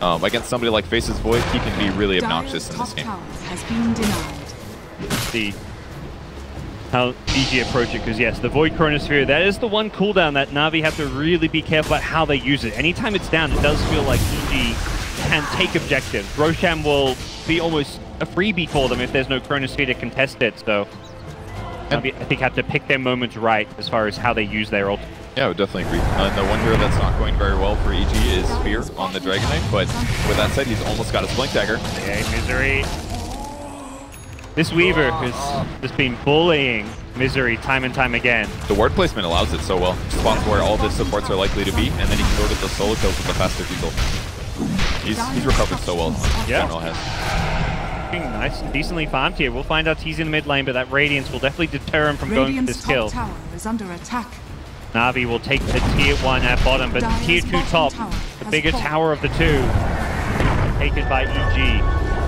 against somebody like Face's Void, he can be really obnoxious in this game. Has been denied. Let's see how EG approach it, because yes, the Void Chronosphere, that is the one cooldown that Na'Vi have to really be careful about how they use it. Anytime it's down, it does feel like EG can take objectives. Roshan will be almost a freebie for them if there's no Chronosphere to contest it, so Na'Vi, I think, have to pick their moments right as far as how they use their ult. Yeah, I would definitely agree. And the one hero that's not going very well for EG is Fear on the Dragon Knight, but with that said, he's almost got his Blink Dagger. Okay, Misery. This Weaver has just been bullying Misery time and time again. The ward placement allows it so well. Spots where all the supports are likely to be, and then he can go to the solo kills with the faster diesel. He's recovered so well. Yeah. General has. Nice, decently farmed here. We'll find out he's in the mid lane, but that Radiance will definitely deter him from going for this kill. Tower is under attack. Na'Vi will take the tier 1 at bottom, but tier 2 top, the bigger tower of the two, taken by EG.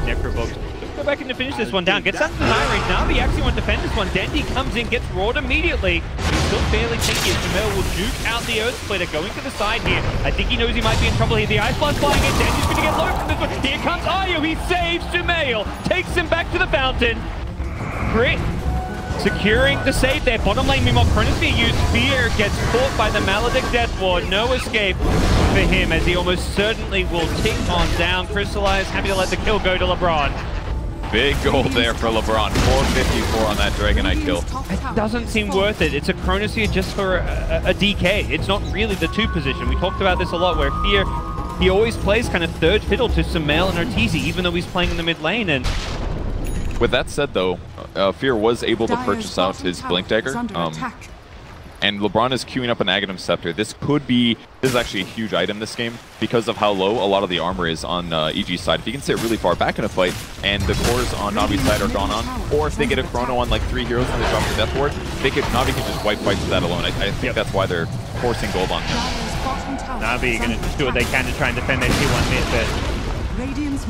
Necrobox. Go back in to finish this one down. Gets out to the 9 range. Na'Vi actually want to defend this one. Dendi comes in, gets rawed immediately. He's still barely taking it. Sumail will juke out the Earth Splitter, going to the side here. I think he knows he might be in trouble here. The Ice Blast flying in. Dendi's going to get low from this one. Here comes Io. He saves Sumail. Takes him back to the fountain. Crit securing the save there. Bottom lane, meanwhile, Chronosphere used Fear, gets caught by the Maledict Death Ward. No escape for him, as he almost certainly will tick on down. Crystallize, happy to let the kill go to LeBron. Big goal there for LeBron. 454 on that Dragonite kill. It doesn't seem worth it. It's a Chronosphere just for a DK. It's not really the 2 position. We talked about this a lot, where Fear, he always plays kind of third fiddle to Sumail and Arteezy, even though he's playing in the mid lane. And with that said, though, Fear was able to purchase out his Blink Dagger. And LeBron is queuing up an Aghanim Scepter. This is actually a huge item this game because of how low a lot of the armor is on EG's side. If you can sit really far back in a fight and the cores on Navi's side are gone on, or if they get a chrono on like 3 heroes and they drop the Death Ward, Navi can just wipe fights with that alone. I think that's why they're forcing gold on him. Navi are going to just do what they can to try and defend their T1 mid, but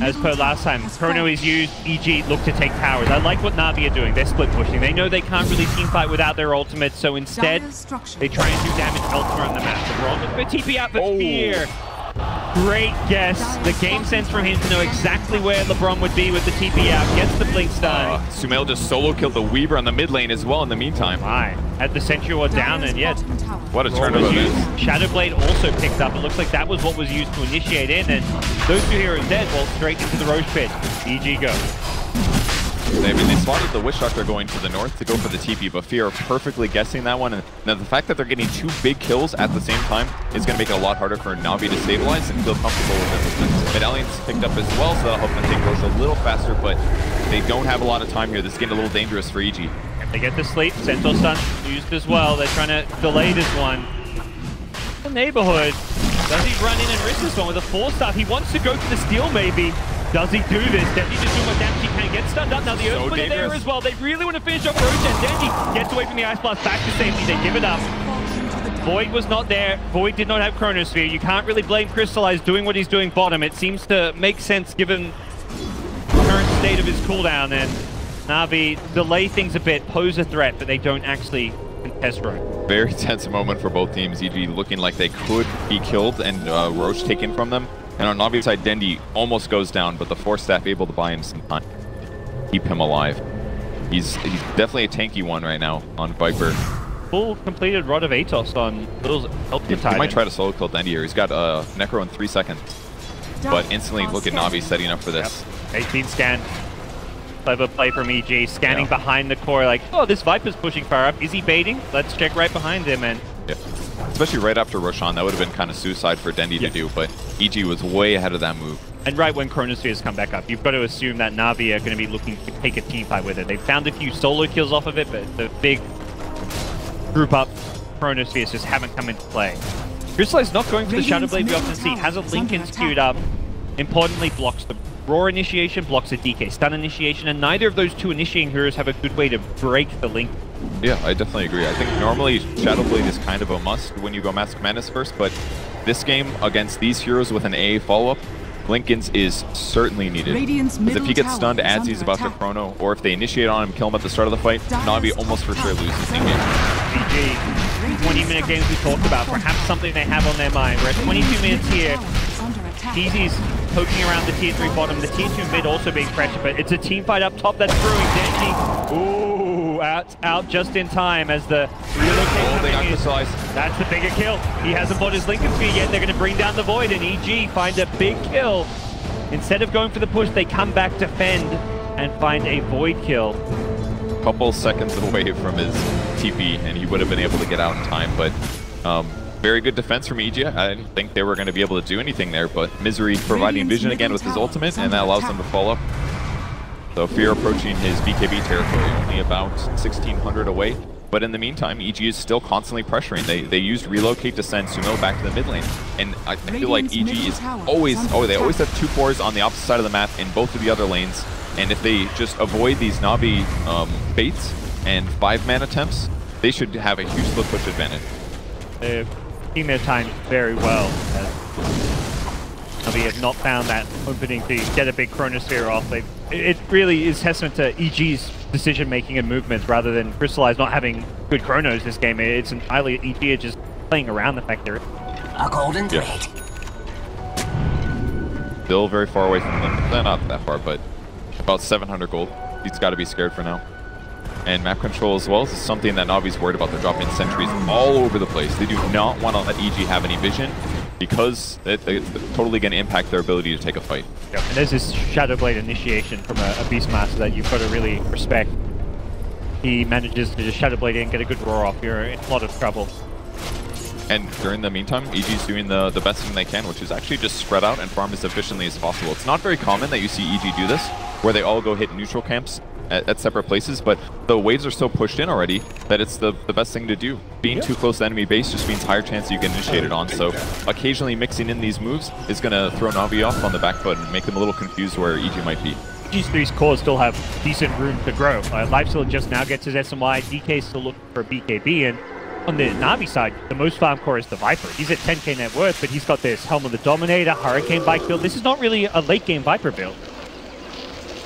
as per last time, Chrono is used, EG look to take towers. I like what Navi are doing. They're split pushing. They know they can't really team fight without their ultimate, so instead, they try and do damage elsewhere on the map. So we're on the TP out for Fear. Great guess. The game sense from him to know exactly where LeBron would be with the TP out. Gets the blink stun. Sumail just solo killed the Weaver on the mid lane as well in the meantime. Had the Sentry Ward down, and yet what a turnover. Shadowblade also picked up. It looks like that was what was used to initiate in, and those 2 heroes dead. Well, straight into the Roche pit. EG go. They spotted the Witch Doctor going to the north to go for the TP, but Fear are perfectly guessing that one. And now the fact that they're getting 2 big kills at the same time is going to make it a lot harder for Navi to stabilize and feel comfortable with it. Mid-Alien's picked up as well, so that'll help them take Roche a little faster, but they don't have a lot of time here. This is getting a little dangerous for EG. They get the sleep. Centaur stun used as well. They're trying to delay this one. The neighborhood. Does he run in and risk this one with a 4-star? He wants to go for the steal, maybe. Does he do this? Denji just doing what damage he can. Get stunned up. Now the Earthquake are there as well. They really want to finish off Roche, and Denji gets away from the Ice Blast back to safety. They give it up. Void was not there. Void did not have Chronosphere. You can't really blame Crystallize doing what he's doing bottom. It seems to make sense given the current state of his cooldown, and Navi delay things a bit, pose a threat, but they don't actually contest Roche. Very tense moment for both teams. EG looking like they could be killed and Roche taken from them. And on Navi's side, Dendi almost goes down, but the Force Staff able to buy him some time. Keep him alive. He's definitely a tanky one right now on Viper. Full completed Rod of Atos on Little's Elka Titan. He might try to solo kill Dendi here. He's got Necro in 3 seconds. But instantly look at Navi setting up for this. 18 scan. Clever play from EG, scanning behind the core like, oh, this Viper's pushing far up. Is he baiting? Let's check right behind him. And especially right after Roshan, that would have been kind of suicide for Dendi to do, but EG was way ahead of that move. And right when Chronospheres come back up, you've got to assume that Navi are going to be looking to take a team fight with it. They've found a few solo kills off of it, but the big group up Chronospheres just haven't come into play. Crystallize not going for the Shadowblade we often see. Has a Linken's queued up. Importantly, blocks the Roar initiation, blocks a DK stun initiation, and neither of those 2 initiating heroes have a good way to break the link. Yeah, I definitely agree. I think normally Shadowblade is kind of a must when you go Mask Madness first, but this game against these heroes with an AA follow-up, Linken's is certainly needed. Because if he gets stunned as he's about to chrono, or if they initiate on him, kill him at the start of the fight, Navi almost for sure loses the game. GG. 20-minute games we talked about, perhaps something they have on their mind. We're at 22 minutes here. Easy's poking around the tier 3 bottom, the tier 2 mid also being pressured, but it's a team fight up top that's brewing. Denji, ooh, out just in time as the relocation that's the bigger kill. He hasn't bought his Linken Sphere yet. They're going to bring down the Void, and EG find a big kill. Instead of going for the push, they come back, defend, and find a Void kill. Couple seconds away from his TP, and he would have been able to get out in time, but very good defense from EG. I didn't think they were going to be able to do anything there, but Misery providing vision again with his ultimate, and that allows them to follow. So Fear approaching his BKB territory, only about 1,600 away. But in the meantime, EG is still constantly pressuring. They used Relocate to send Sumo back to the mid lane. And I feel like EG is always, they always have 2 cores on the opposite side of the map in both of the other lanes. And if they just avoid these Navi baits and 5-man attempts, they should have a huge split push advantage. They're taking their time very well. Navi have not found that opening to get a big Chronosphere off. It really is testament to EG's decision-making and movements rather than Crystallize not having good chronos this game. It's entirely EG just playing around the fact they're... A golden thread. Still very far away from them. Not that far, but about 700 gold. He's got to be scared for now. And map control as well is something that Navi's worried about. They're dropping sentries all over the place. They do not want to let EG have any vision because it's totally going to impact their ability to take a fight. Yep. And there's this Shadowblade initiation from a Beastmaster that you've got to really respect. He manages to just Shadowblade in, get a good roar off. You're in a lot of trouble. And during the meantime, EG's doing the best thing they can, which is actually just spread out and farm as efficiently as possible. It's not very common that you see EG do this, where they all go hit neutral camps at separate places, but the waves are so pushed in already that it's the best thing to do. Being too close to enemy base just means higher chance you get initiated on, so occasionally mixing in these moves is going to throw Navi off on the back foot and make them a little confused where EG might be. EG's 3's cores still have decent room to grow. Lifesteal just now gets his SMY, DK's still looking for a BKB, and on the Navi side, the most farm core is the Viper. He's at 10k net worth, but he's got this Helm of the Dominator, Hurricane Bike build. This is not really a late game Viper build.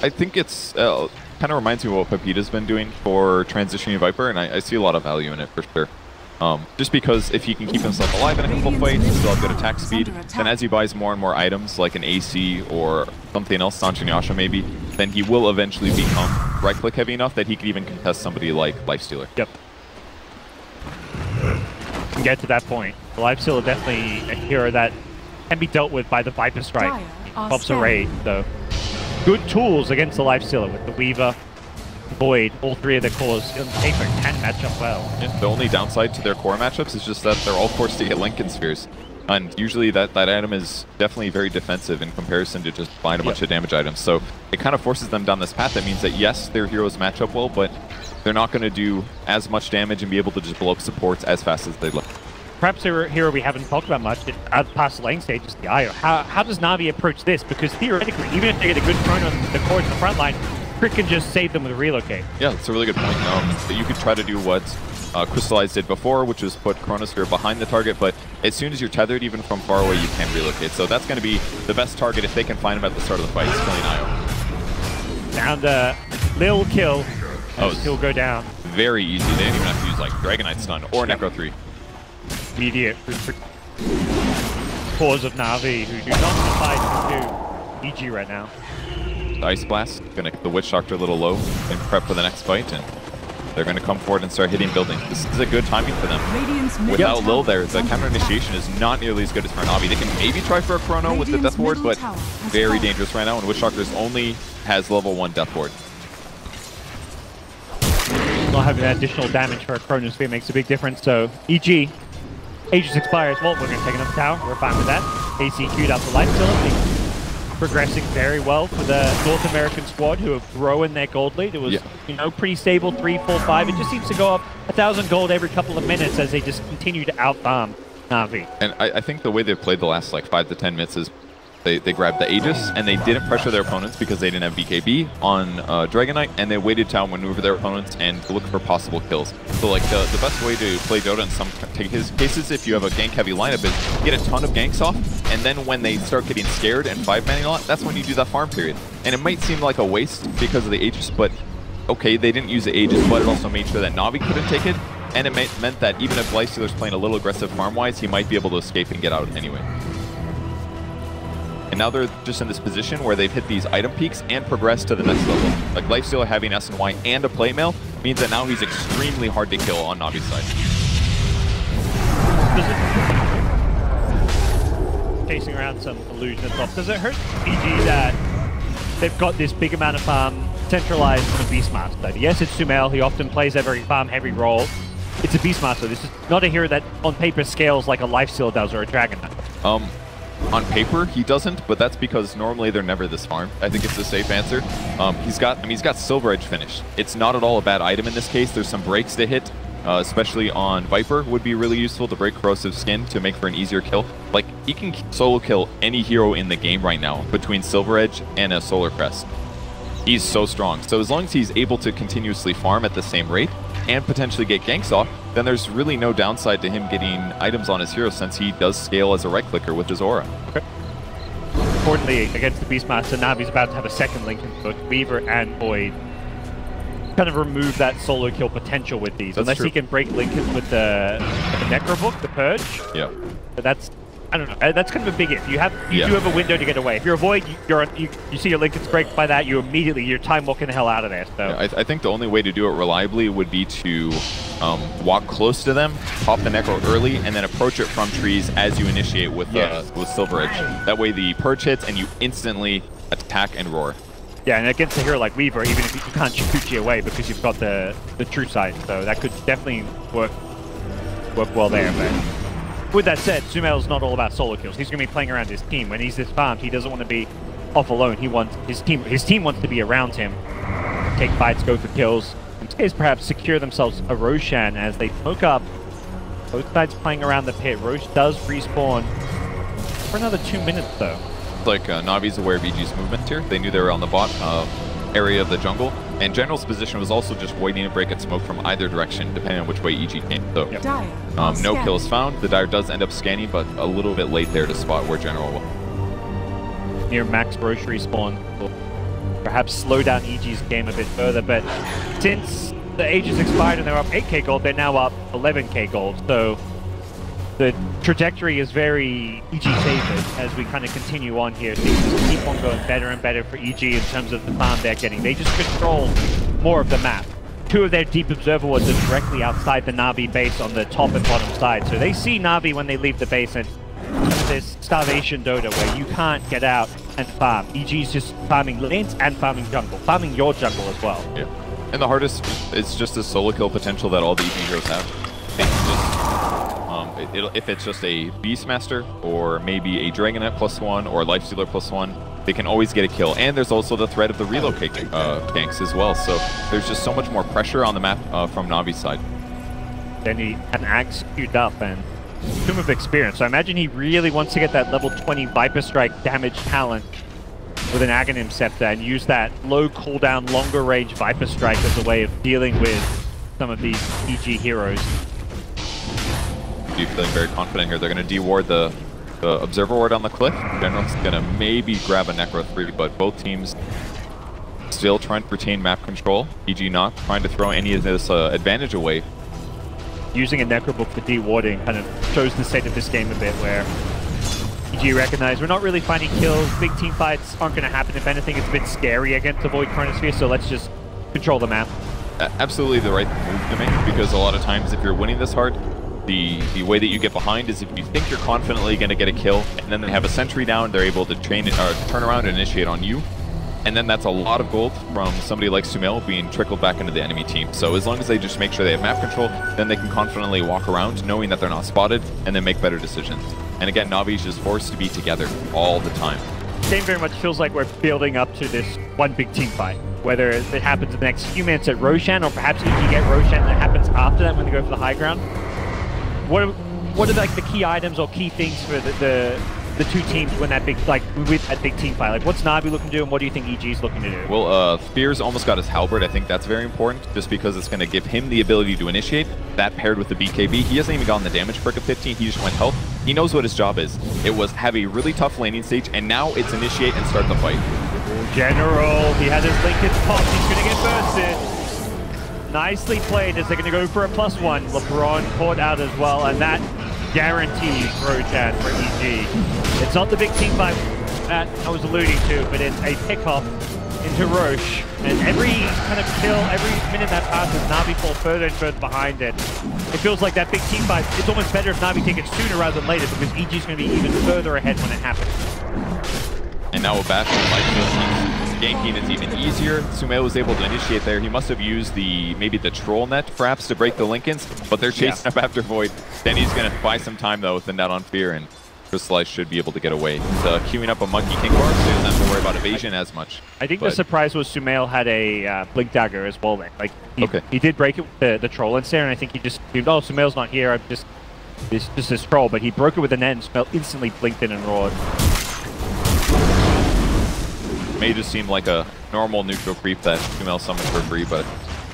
I think it's kind of reminds me of what Pepita's been doing for transitioning Viper, and I see a lot of value in it for sure. Just because if he can keep himself alive in a couple fights, still have good attack speed, then as he buys more and more items, like an AC or something else, Sanjinyasha maybe, then he will eventually become right-click heavy enough that he could even contest somebody like Lifestealer. Yep. Can get to that point. The Lifestealer definitely a hero that can be dealt with by the Viper Strike. He pops a raid, so good tools against the Lifestealer with the Weaver, Void, all three of their cores on paper can match up well. Yeah, the only downside to their core matchups is just that they're all forced to get Lincoln Spheres. And usually that item is definitely very defensive in comparison to just buying a bunch of damage items. So it kind of forces them down this path. That means that yes, their heroes match up well, but they're not going to do as much damage and be able to just blow up supports as fast as they'd like. Perhaps a hero we haven't talked about much past the lane stage is the IO. How does Navi approach this? Because theoretically, even if they get a good turn on the cores in the front line, Crit can just save them with relocate. Yeah, that's a really good point. You could try to do what Crystallize did before, which was put Chronosphere behind the target, but as soon as you're tethered, even from far away, you can relocate. So that's going to be the best target if they can find him at the start of the fight, killing IO. Down the Lil kill. He'll go down. Very easy. They didn't even have to use like Dragonite Stun or Necro 3. Immediate cores of Navi who do not decide to do EG right now. The Ice Blast, gonna get the Witch Doctor a little low and prep for the next fight, and they're gonna come forward and start hitting buildings. This is a good timing for them. Without Lil there, the counter initiation is not nearly as good as for Navi. They can maybe try for a Chrono with the Death Ward, but very dangerous right now, and Witch Doctor's only has level 1 Death Ward. Not having that additional damage for a Chronosphere makes a big difference, so EG, Aegis expires. Well, we're gonna take another tower, we're fine with that. AC queued up the Lifestealer. Progressing very well for the North American squad who have grown their gold lead. It was, you know, pretty stable, 3, 4, 5. It just seems to go up 1,000 gold every couple of minutes as they just continue to out-farm Navi. And I think the way they've played the last like 5 to 10 minutes is they grabbed the Aegis and they didn't pressure their opponents because they didn't have BKB on Dragonite, and they waited to outmaneuver their opponents and look for possible kills. So like the best way to play Dota in some cases, if you have a gank heavy lineup, is get a ton of ganks off, and then when they start getting scared and 5-manning a lot, that's when you do that farm period. And it might seem like a waste because of the Aegis, but okay, they didn't use the Aegis, but it also made sure that Navi couldn't take it, and it meant that even if Lifestealer's playing a little aggressive farm-wise, he might be able to escape and get out anyway. And now they're just in this position where they've hit these item peaks and progressed to the next level. Like Lifestealer having S&Y and a plate mail means that now he's extremely hard to kill on Navi's side. Chasing around some illusion at top. Does it hurt EG that they've got this big amount of farm centralized from a Beastmaster? Yes, it's Sumail. He often plays a very farm-heavy role. It's a Beastmaster. This is not a hero that on paper scales like a Lifestealer does or a Dragonite. On paper, he doesn't, but that's because normally they're never this farm. I think it's a safe answer. He's got Silver Edge finished. It's not at all a bad item in this case. There's some breaks to hit, especially on Viper would be really useful to break Corrosive Skin to make for an easier kill. Like, he can solo kill any hero in the game right now between Silver Edge and a Solar Crest. He's so strong. So as long as he's able to continuously farm at the same rate and potentially get ganks off, then there's really no downside to him getting items on his hero since he does scale as a right-clicker with his aura. Okay. Importantly, against the Beastmaster, Navi's about to have a second link in both Weaver and Void. Kind of remove that solo kill potential with these. Unless he can break Lincoln with the Necrobook, the Purge. Yeah. But that's I don't know. That's kind of a big if. You do have a window to get away. If you're a Void, you see your Linken's break by that, you're time walking the hell out of there. So yeah, I think the only way to do it reliably would be to walk close to them, pop the Necro early, and then approach it from trees as you initiate with Silver Edge. That way the Purge hits and you instantly attack and roar. Yeah, and against a hero like Weaver, even if you can't shoot Gucci away because you've got the true sight, so that could definitely work well there. But with that said, Sumail's not all about solo kills. He's going to be playing around his team. When he's this farmed, he doesn't want to be off alone. He wants his team wants to be around him, take fights, go for kills. In this case, perhaps secure themselves a Roshan as they smoke up. Both sides playing around the pit. Rosh does respawn for another 2 minutes though. Like Navi's aware of EG's movement here. They knew they were on the bot area of the jungle, and General's position was also just waiting to break at smoke from either direction, depending on which way EG came. So no kills found. The Dire does end up scanning, but a little bit late there to spot where General was. Near max Rosh respawn will perhaps slow down EG's game a bit further, but since the ages expired and they're up 8k gold, they're now up 11k gold. So the trajectory is very EG favored as we kind of continue on here. Things just keep on going better and better for EG in terms of the farm they're getting. They just control more of the map. 2 of their deep observer wards are directly outside the Na'Vi base on the top and bottom side. So they see Na'Vi when they leave the base, and this starvation Dota where you can't get out and farm. EG's just farming lanes and farming jungle. Farming your jungle as well. Yeah. And the hardest is just the solo kill potential that all the EG heroes have. They can just if it's just a Beastmaster or maybe a Dragonet +1 or Lifestealer +1, they can always get a kill. And there's also the threat of the relocate ganks as well. So there's just so much more pressure on the map from Navi's side. Then he had an axe queued up and Tomb of Experience. So I imagine he really wants to get that level 20 Viper Strike damage talent with an Aghanim Scepter and use that low cooldown, longer range Viper Strike as a way of dealing with some of these EG heroes. Feeling very confident here. They're going to deward the Observer Ward on the cliff. General's going to maybe grab a Necro 3, but both teams still trying to retain map control. EG not trying to throw any of this advantage away. Using a Necro Book for dewarding kind of shows the state of this game a bit, where EG recognize we're not really finding kills. Big team fights aren't going to happen. If anything, it's a bit scary against the Void Chronosphere, so let's just control the map. Absolutely the right move to make, because a lot of times if you're winning this hard, the way that you get behind is if you think you're confidently going to get a kill, and then they have a sentry down, they're able to turn around and initiate on you. And then that's a lot of gold from somebody like Sumail being trickled back into the enemy team. So as long as they just make sure they have map control, then they can confidently walk around knowing that they're not spotted and then make better decisions. And again, Navi's just forced to be together all the time. The game very much feels like we're building up to this one big team fight. Whether it happens in the next few minutes at Roshan, or perhaps if you get Roshan that happens after that when they go for the high ground. What are like the key items or key things for the two teams when that big with that big team fight? Like what's Na'Vi looking to do, and what do you think EG's looking to do? Well, Fear's almost got his halberd. I think that's very important, just because it's going to give him the ability to initiate. That paired with the BKB, he hasn't even gotten the damage perk of 15. He just went health. He knows what his job is. It was have a really tough landing stage, and now it's initiate and start the fight. General, he had his Linken's pop. He's going to get bursted. Nicely played as they're going to go for a +1. LeBron caught out as well, and that guarantees Roshan for EG. It's not the big team fight that I was alluding to, but it's a pick-off into Rosh. And every kind of kill, every minute that passes, Na'Vi fall further and further behind it. It feels like that big team fight, it's almost better if Na'Vi take it sooner rather than later, because EG's going to be even further ahead when it happens. And now with Bastion, ganking is even easier. Sumail was able to initiate there. He must have used maybe the troll net perhaps to break the Linkens, but they're chasing up after Void. Then he's going to buy some time though with the net on Fear, and Crystallize should be able to get away. He's queuing up a Monkey King Bar, so he doesn't have to worry about evasion as much. I think the surprise was Sumail had a Blink Dagger as well. Like he did break it with the troll Ensnare, and I think he just assumed, oh, Sumail's not here. I'm just this troll, but he broke it with the net, and Sumail instantly blinked in and roared. May just seem like a normal neutral creep that Sumail summons for free, but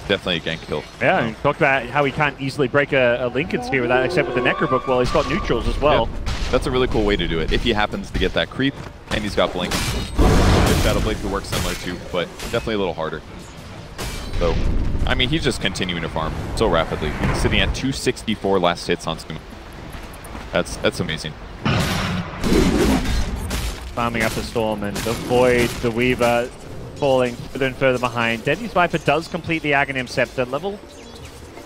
definitely a gank kill. Yeah, and talk about how he can't easily break a Linken's Sphere without, except with the Necro Book. Well, he's got neutrals as well. Yeah. That's a really cool way to do it. If he happens to get that creep, and he's got Blink. The Shadow Blade could work similar too, but definitely a little harder. So, I mean, he's just continuing to farm so rapidly. He's sitting at 264 last hits on Sumail. That's amazing. farming up the Storm and avoid the Weaver falling further and further behind. Deadly's Viper does complete the Aghanim Scepter, level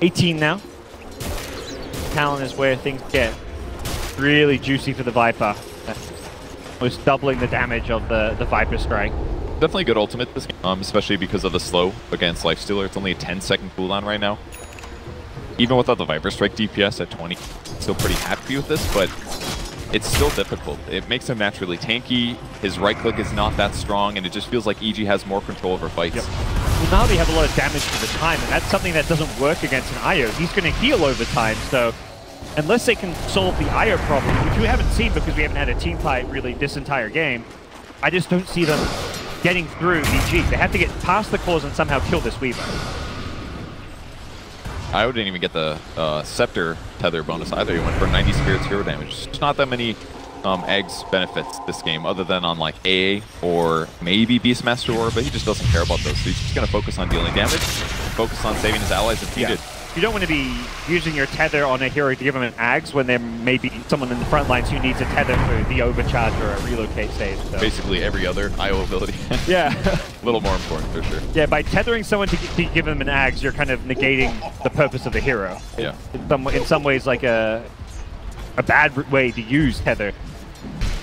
18 now. Talon is where things get really juicy for the Viper. Almost doubling the damage of the Viper Strike. Definitely good ultimate this game, especially because of the slow against Lifestealer. It's only a 10-second cooldown right now. Even without the Viper Strike DPS at 20, still pretty happy with this, but it's still difficult. It makes him naturally tanky, his right click is not that strong, and it just feels like EG has more control over fights. Yep. Well, now they have a lot of damage for the time, and that's something that doesn't work against an IO. He's going to heal over time, so unless they can solve the IO problem, which we haven't seen because we haven't had a team fight really this entire game, I just don't see them getting through EG. They have to get past the cores and somehow kill this Weaver. I didn't even get the Scepter tether bonus either. He went for 90 Spirits hero damage. There's not that many eggs benefits this game other than on like AA or maybe Beastmaster Aura, but he just doesn't care about those. So he's just going to focus on dealing damage, focus on saving his allies if needed. You don't want to be using your tether on a hero to give him an Ags when there may be someone in the front lines who needs a tether for the overcharge or a relocate save. So. Basically every other IO ability. Yeah. A little more important for sure. Yeah, by tethering someone to give them an Ags, you're kind of negating the purpose of the hero. Yeah. In some ways, like a bad way to use tether.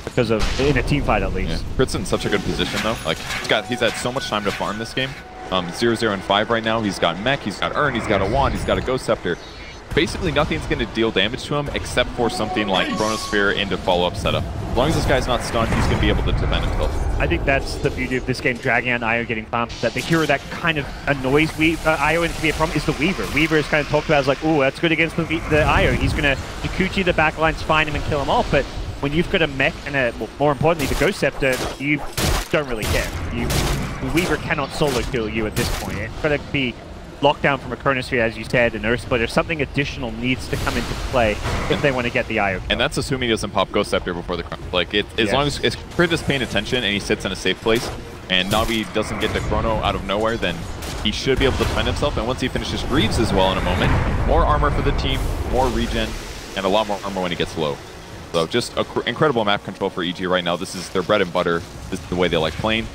Because of, in a team fight at least. Yeah. Crit's in such a good position though. Like he's had so much time to farm this game. 0-0 and 5 right now. He's got Mech, he's got Urn, he's got a Wand, he's got a Ghost Scepter. Basically nothing's going to deal damage to him except for something like Chronosphere into follow-up setup. As long as this guy's not stunned, he's going to be able to defend himself. I think that's the beauty of this game, dragging out IO getting farmed, that the hero that kind of annoys IO and can be a problem is the Weaver. Weaver is kind of talked about as like, oh, that's good against the IO. He's going to Kikuchi the backlines, find him and kill him off, but when you've got a Mech and well, more importantly, the Ghost Scepter, you don't really care. The Weaver cannot solo kill you at this point. It's got to be locked down from a Chronosphere, as you said, an Earth Splitter. Something additional needs to come into play if they want to get the IO kill. And that's assuming he doesn't pop Ghost Scepter before the Chrono. Like, as long as Crit is paying attention and he sits in a safe place, and Navi doesn't get the Chrono out of nowhere, then he should be able to defend himself. And once he finishes Greaves as well in a moment, more armor for the team, more regen, and a lot more armor when he gets low. So just incredible map control for EG right now. This is their bread and butter. This is the way they like playing.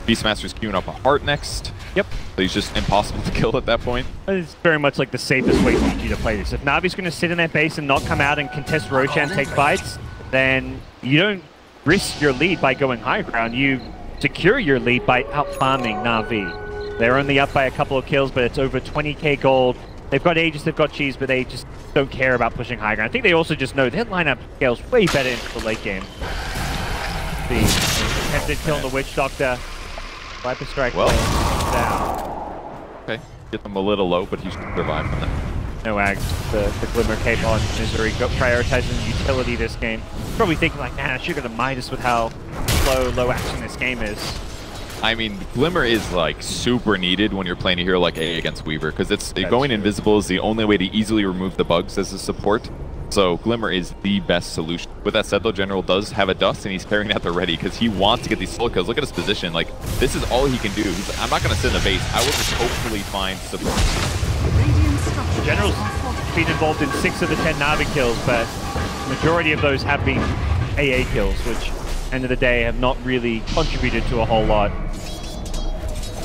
Beastmaster's queuing up a Heart next. Yep. So he's just impossible to kill at that point. It's very much like the safest way for EG to play this. If Navi's going to sit in their base and not come out and contest Roshan, take fights, then you don't risk your lead by going high ground. You secure your lead by out-farming Na'Vi. They're only up by a couple of kills, but it's over 20k gold. They've got Aegis, they've got Cheese, but they just don't care about pushing high ground. I think they also just know their lineup scales way better into the late game. The attempted kill on the Witch Doctor. Viper Strike down. Okay, get them a little low, but he should survive from that. No Ags, the Glimmer Cape on Misery, prioritizing utility this game. Probably thinking like, man, I should go to Midas with how low action this game is. I mean, Glimmer is like super needed when you're playing a hero like A against Weaver, because going invisible is the only way to easily remove the bugs as a support. So Glimmer is the best solution. With that said though, General does have a Dust and he's carrying at the ready because he wants to get these solo kills. Look at his position. Like, this is all he can do. He's like, I'm not going to sit in the base. I will just hopefully find support. The General's been involved in 6 of the 10 Na'Vi kills, but the majority of those have been AA kills, which, end of the day, have not really contributed to a whole lot.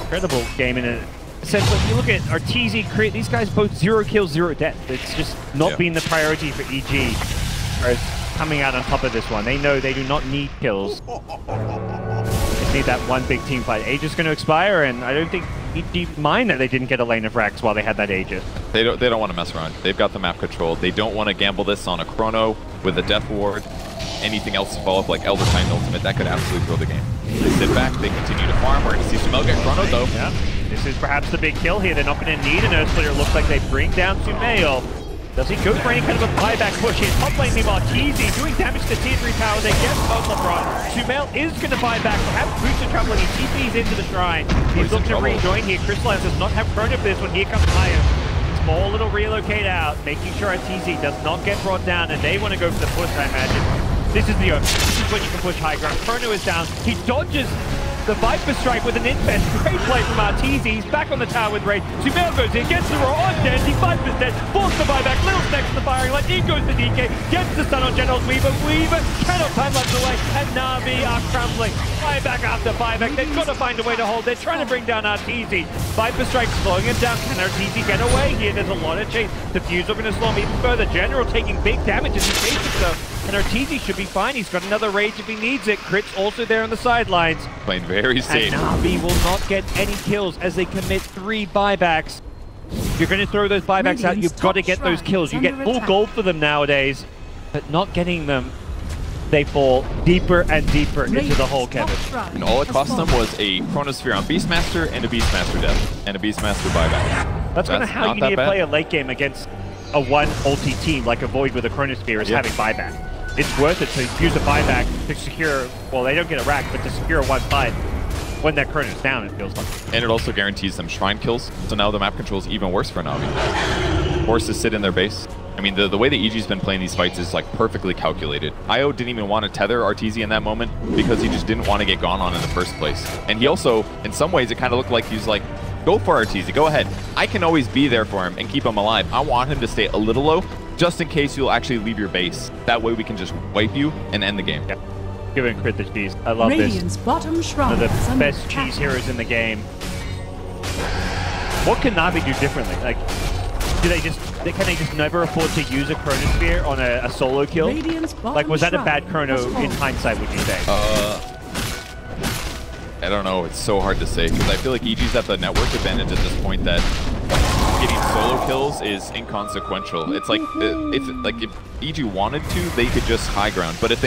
Incredible game in a sense. Like, you look at Arteezy, Crit, these guys both 0 kills, 0 death. It's just not been the priority for EG. Whereas coming out on top of this one, they know they do not need kills. They just need that one big team fight. Aegis is going to expire, and I don't think EG mind that they didn't get a lane of Rax while they had that Aegis. They don't want to mess around. They've got the map controlled. They don't want to gamble this on a Chrono with a Death Ward. Anything else to follow up, like Elder Titan Ultimate, that could absolutely throw the game. They sit back, they continue to farm. We're going to see Sumail get Chrono though. Yeah. This is perhaps the big kill here. They're not going to need an Earth Splitter. It looks like they bring down Sumail. Does he go for any kind of a buyback push here? Top lane, meanwhile, Cheesy doing damage to tier 3 tower. They get both LeBron. Sumail is going to buy back. Perhaps Booster trouble. He TPs into the shrine. He's looking to rejoin here. Crystallize does not have Chrono for this one. Here comes Higher. Small little relocate out, making sure Arteezy does not get brought down, and they want to go for the push, I imagine. This is the open. This is when you can push high ground. Chrono is down. He dodges The Viper Strike with an infest. Great play from Arteezy. He's back on the tower with Ray. Sumail goes in, gets the roll on Dandy. Viper's dead. Force the buyback. Little's next to the firing line. In goes the DK. Gets the stun on General's Weaver. Weaver cannot time lapse away. And Na'Vi are crumbling. Buyback after buyback. They've got to find a way to hold. They're trying to bring down Arteezy. Viper Strike slowing him down. Can Arteezy get away here? There's a lot of chase. The Fuse are going to slow him even further. General taking big damage as he chases though. And Arteezy should be fine. He's got another Rage if he needs it. Crit's also there on the sidelines. Playing very safe. And Na'Vi will not get any kills as they commit 3 buybacks. If you're going to throw those buybacks out, you've got to get those kills. You get full gold for them nowadays, but not getting them, they fall deeper and deeper into the hole, Kevin. And all it cost them was a Chronosphere on Beastmaster and a Beastmaster death and a Beastmaster buyback. That's kind of how you need to play a late game against a one ulti team like a Void with a Chronosphere is having buyback. It's worth it to use a buyback to secure, well, they don't get a rack, but to secure a 1-5 when that Chrono's down, it feels like. And it also guarantees them Shrine kills, so now the map control is even worse for Na'Vi. Forced to sit in their base. I mean, the way that EG's been playing these fights is like perfectly calculated. IO didn't even want to tether Arteezy in that moment because he just didn't want to get gone on in the first place. And he also, in some ways, it kind of looked like he was like, go for Arteezy, go ahead. I can always be there for him and keep him alive. I want him to stay a little low, just in case you'll actually leave your base. That way we can just wipe you and end the game. Yeah. Giving Crit the cheese. I love Radiant's this. Bottom shrine. One of the best cheese heroes in the game. What can Na'Vi do differently? Like, can they just never afford to use a Chronosphere on a solo kill? Like, was that a bad Chrono in hindsight, would you say? I don't know. It's so hard to say because I feel like EG's at the network advantage at this point that getting solo kills is inconsequential. It's like if EG wanted to, they could just high ground. But if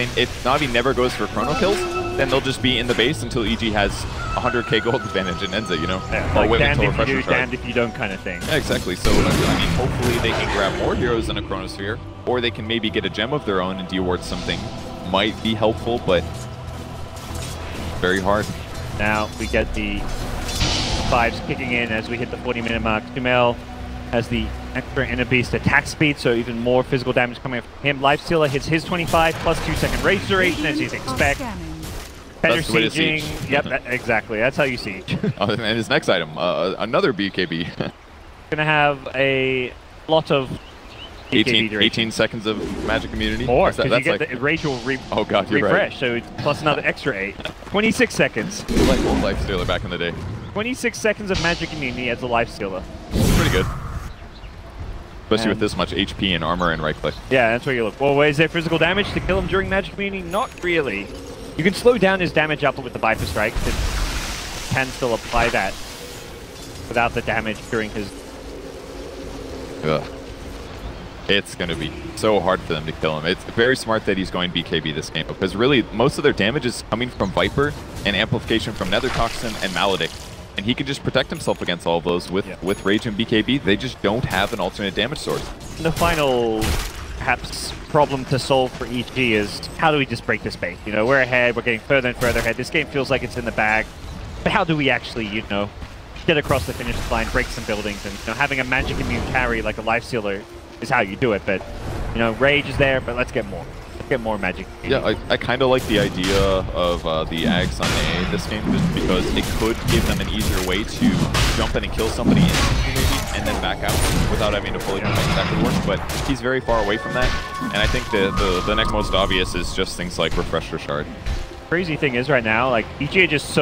Na'Vi never goes for chrono kills, then they'll just be in the base until EG has 100k gold advantage and ends it, you know? Yeah, like damned if you do, damned if you don't kind of thing. Yeah, exactly. So, I mean, hopefully they can grab more heroes in a Chronosphere, or they can maybe get a gem of their own and de-ward something. Might be helpful, but very hard. Now we get the 5s kicking in as we hit the 40-minute mark. Sumail has the extra Inner Beast attack speed, so even more physical damage coming from him. Lifestealer hits his 25 plus 2-second rage duration as you'd expect. Better sieging. Yep, exactly. That's how you siege. And his next item, another BKB. Gonna have a lot of 18 seconds of magic immunity. More, because you get like the rage will refresh, right. so plus another extra 8. 26 seconds. Like old Lifestealer back in the day. 26 seconds of magic immunity as a Lifestealer. Pretty good. Especially with this much HP and armor and right click. Yeah, that's where you look. Well, is there physical damage to kill him during magic immunity? Not really. You can slow down his damage up with the Viper Strike. It can still apply that without the damage during his... Ugh. It's going to be so hard for them to kill him. It's very smart that he's going BKB this game, because really most of their damage is coming from Viper and amplification from Nether Toxin and Maledict. And he can just protect himself against all of those with Rage and BKB. They just don't have an alternate damage source. The final, perhaps, problem to solve for EG is how do we just break this base? You know, we're ahead, we're getting further and further ahead. This game feels like it's in the bag. But how do we actually, you know, get across the finish line, break some buildings, and, you know, having a magic immune carry like a Lifestealer is how you do it. But, you know, Rage is there, but let's get more. Let's get more magic. Yeah, I kind of like the idea of the Ags on AA this game, just because it could give them an easier way to jump in and kill somebody instantly maybe, and then back out without having to fully commit. That could work, but he's very far away from that. And I think the next most obvious is just things like Refresher Shard. Crazy thing is right now, like, EG just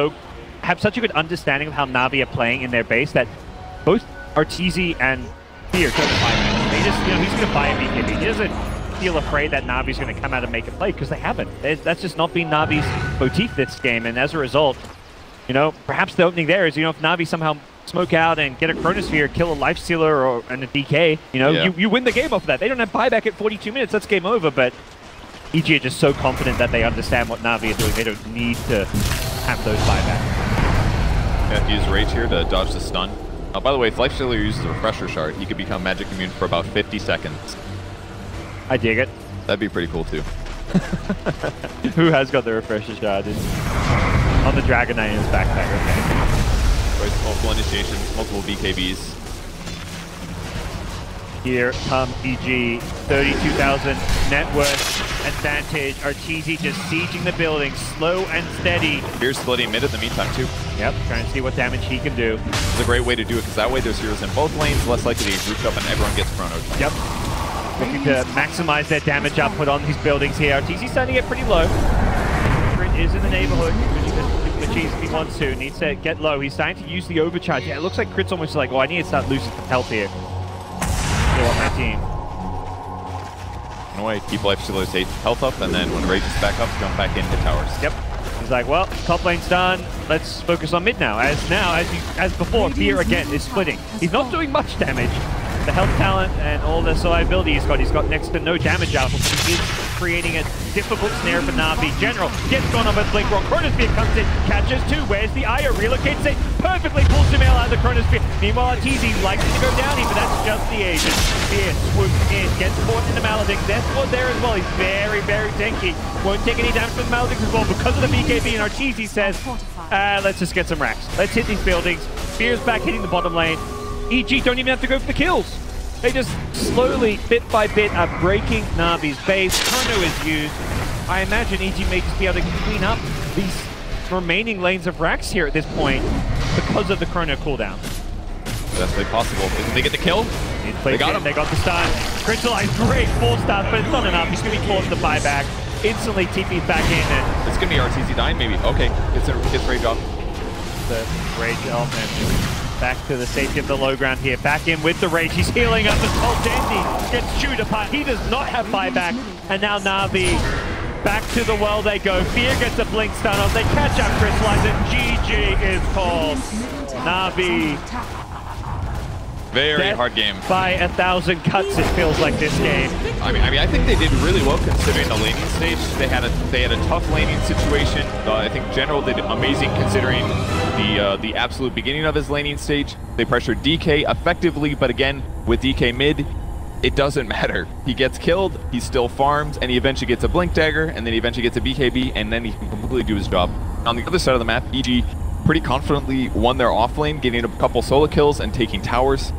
have such a good understanding of how Na'Vi are playing in their base that both Arteezy and Fear don't buy him. They just, you know, he's going to buy a BKB. He doesn't feel afraid that Na'Vi's going to come out and make a play, because they haven't. That's just not been Na'Vi's motif this game, and as a result, you know, perhaps the opening there is, you know, if Na'Vi somehow smoke out and get a Chronosphere, kill a Lifestealer and a DK, you know, you win the game off of that. They don't have buyback at 42 minutes, that's game over, but EG are just so confident that they understand what Na'Vi are doing. They don't need to have those buybacks. Yeah, use Rage here to dodge the stun. By the way, if Lifestealer uses a Refresher Shard, he could become magic immune for about 50 seconds. I dig it. That'd be pretty cool too. Who has got the Refresher Shard? On the Dragon Knight in his backpack, okay. Multiple initiations, multiple BKBs. Here come EG, 32,000 net worth advantage. Arteezy just sieging the building, slow and steady. Here's splitting mid in the meantime too. Yep, trying to see what damage he can do. It's a great way to do it because that way there's heroes in both lanes, less likely to get grouped up and everyone gets chronoed. Yep. Looking to maximize their damage output on these buildings here. Arteezy's starting to get pretty low. Crit is in the neighborhood, which he wants to. Needs to get low. He's starting to use the overcharge. Yeah, it looks like Crit's almost like, oh, I need to start losing some health here. Heal up my team. In a way, keep life stealers health up, and then when Rage is back up, jump back in, hit towers. Yep. He's like, well, top lane's done. Let's focus on mid now. As before, Fear again is splitting. He's not doing much damage. The health talent and all the survivability he's got next to no damage output. He is creating a difficult snare for Na'Vi. General gets gone on by the Blink Rock. Chronosphere comes in, catches two. Where's the Aya? Relocates it perfectly, pulls the mail out of the Chronosphere. Meanwhile, Arteezy likes to go down here, but that's just the agent. Fear swoops in, gets caught in the Maledict. That's what there as well. He's very, very tanky. Won't take any damage from the Maledict as well because of the BKB. And Arteezy says, let's just get some racks. Let's hit these buildings. Fear's back hitting the bottom lane. EG don't even have to go for the kills. They just slowly, bit by bit, are breaking Na'Vi's base. Chrono is used. I imagine EG may just be able to clean up these remaining lanes of racks here at this point because of the Chrono cooldown. Best way possible. Did they get the kill? They got him. They got the stun. Crystallized, great 4-star, but it's not enough. He's going to be forced to buy back. Instantly TP's back in. And it's going to be Arteezy dying, maybe. Okay, gets Rage off. The Rage element. Back to the safety of the low ground here. Back in with the Rage. He's healing up. The Dandy gets chewed apart. He does not have buyback. And now Na'Vi back to the well they go. Fear gets a blink stun off. They catch up Crystallize and GG is called. Na'Vi. Very hard game. By 1,000 cuts, it feels like this game. I mean, I think they did really well considering the laning stage. They had a tough laning situation. I think General did amazing considering the absolute beginning of his laning stage. They pressured DK effectively, but again, with DK mid, it doesn't matter. He gets killed, he still farms, and he eventually gets a Blink Dagger, and then he eventually gets a BKB, and then he can completely do his job. On the other side of the map, EG pretty confidently won their off lane, getting a couple solo kills and taking towers.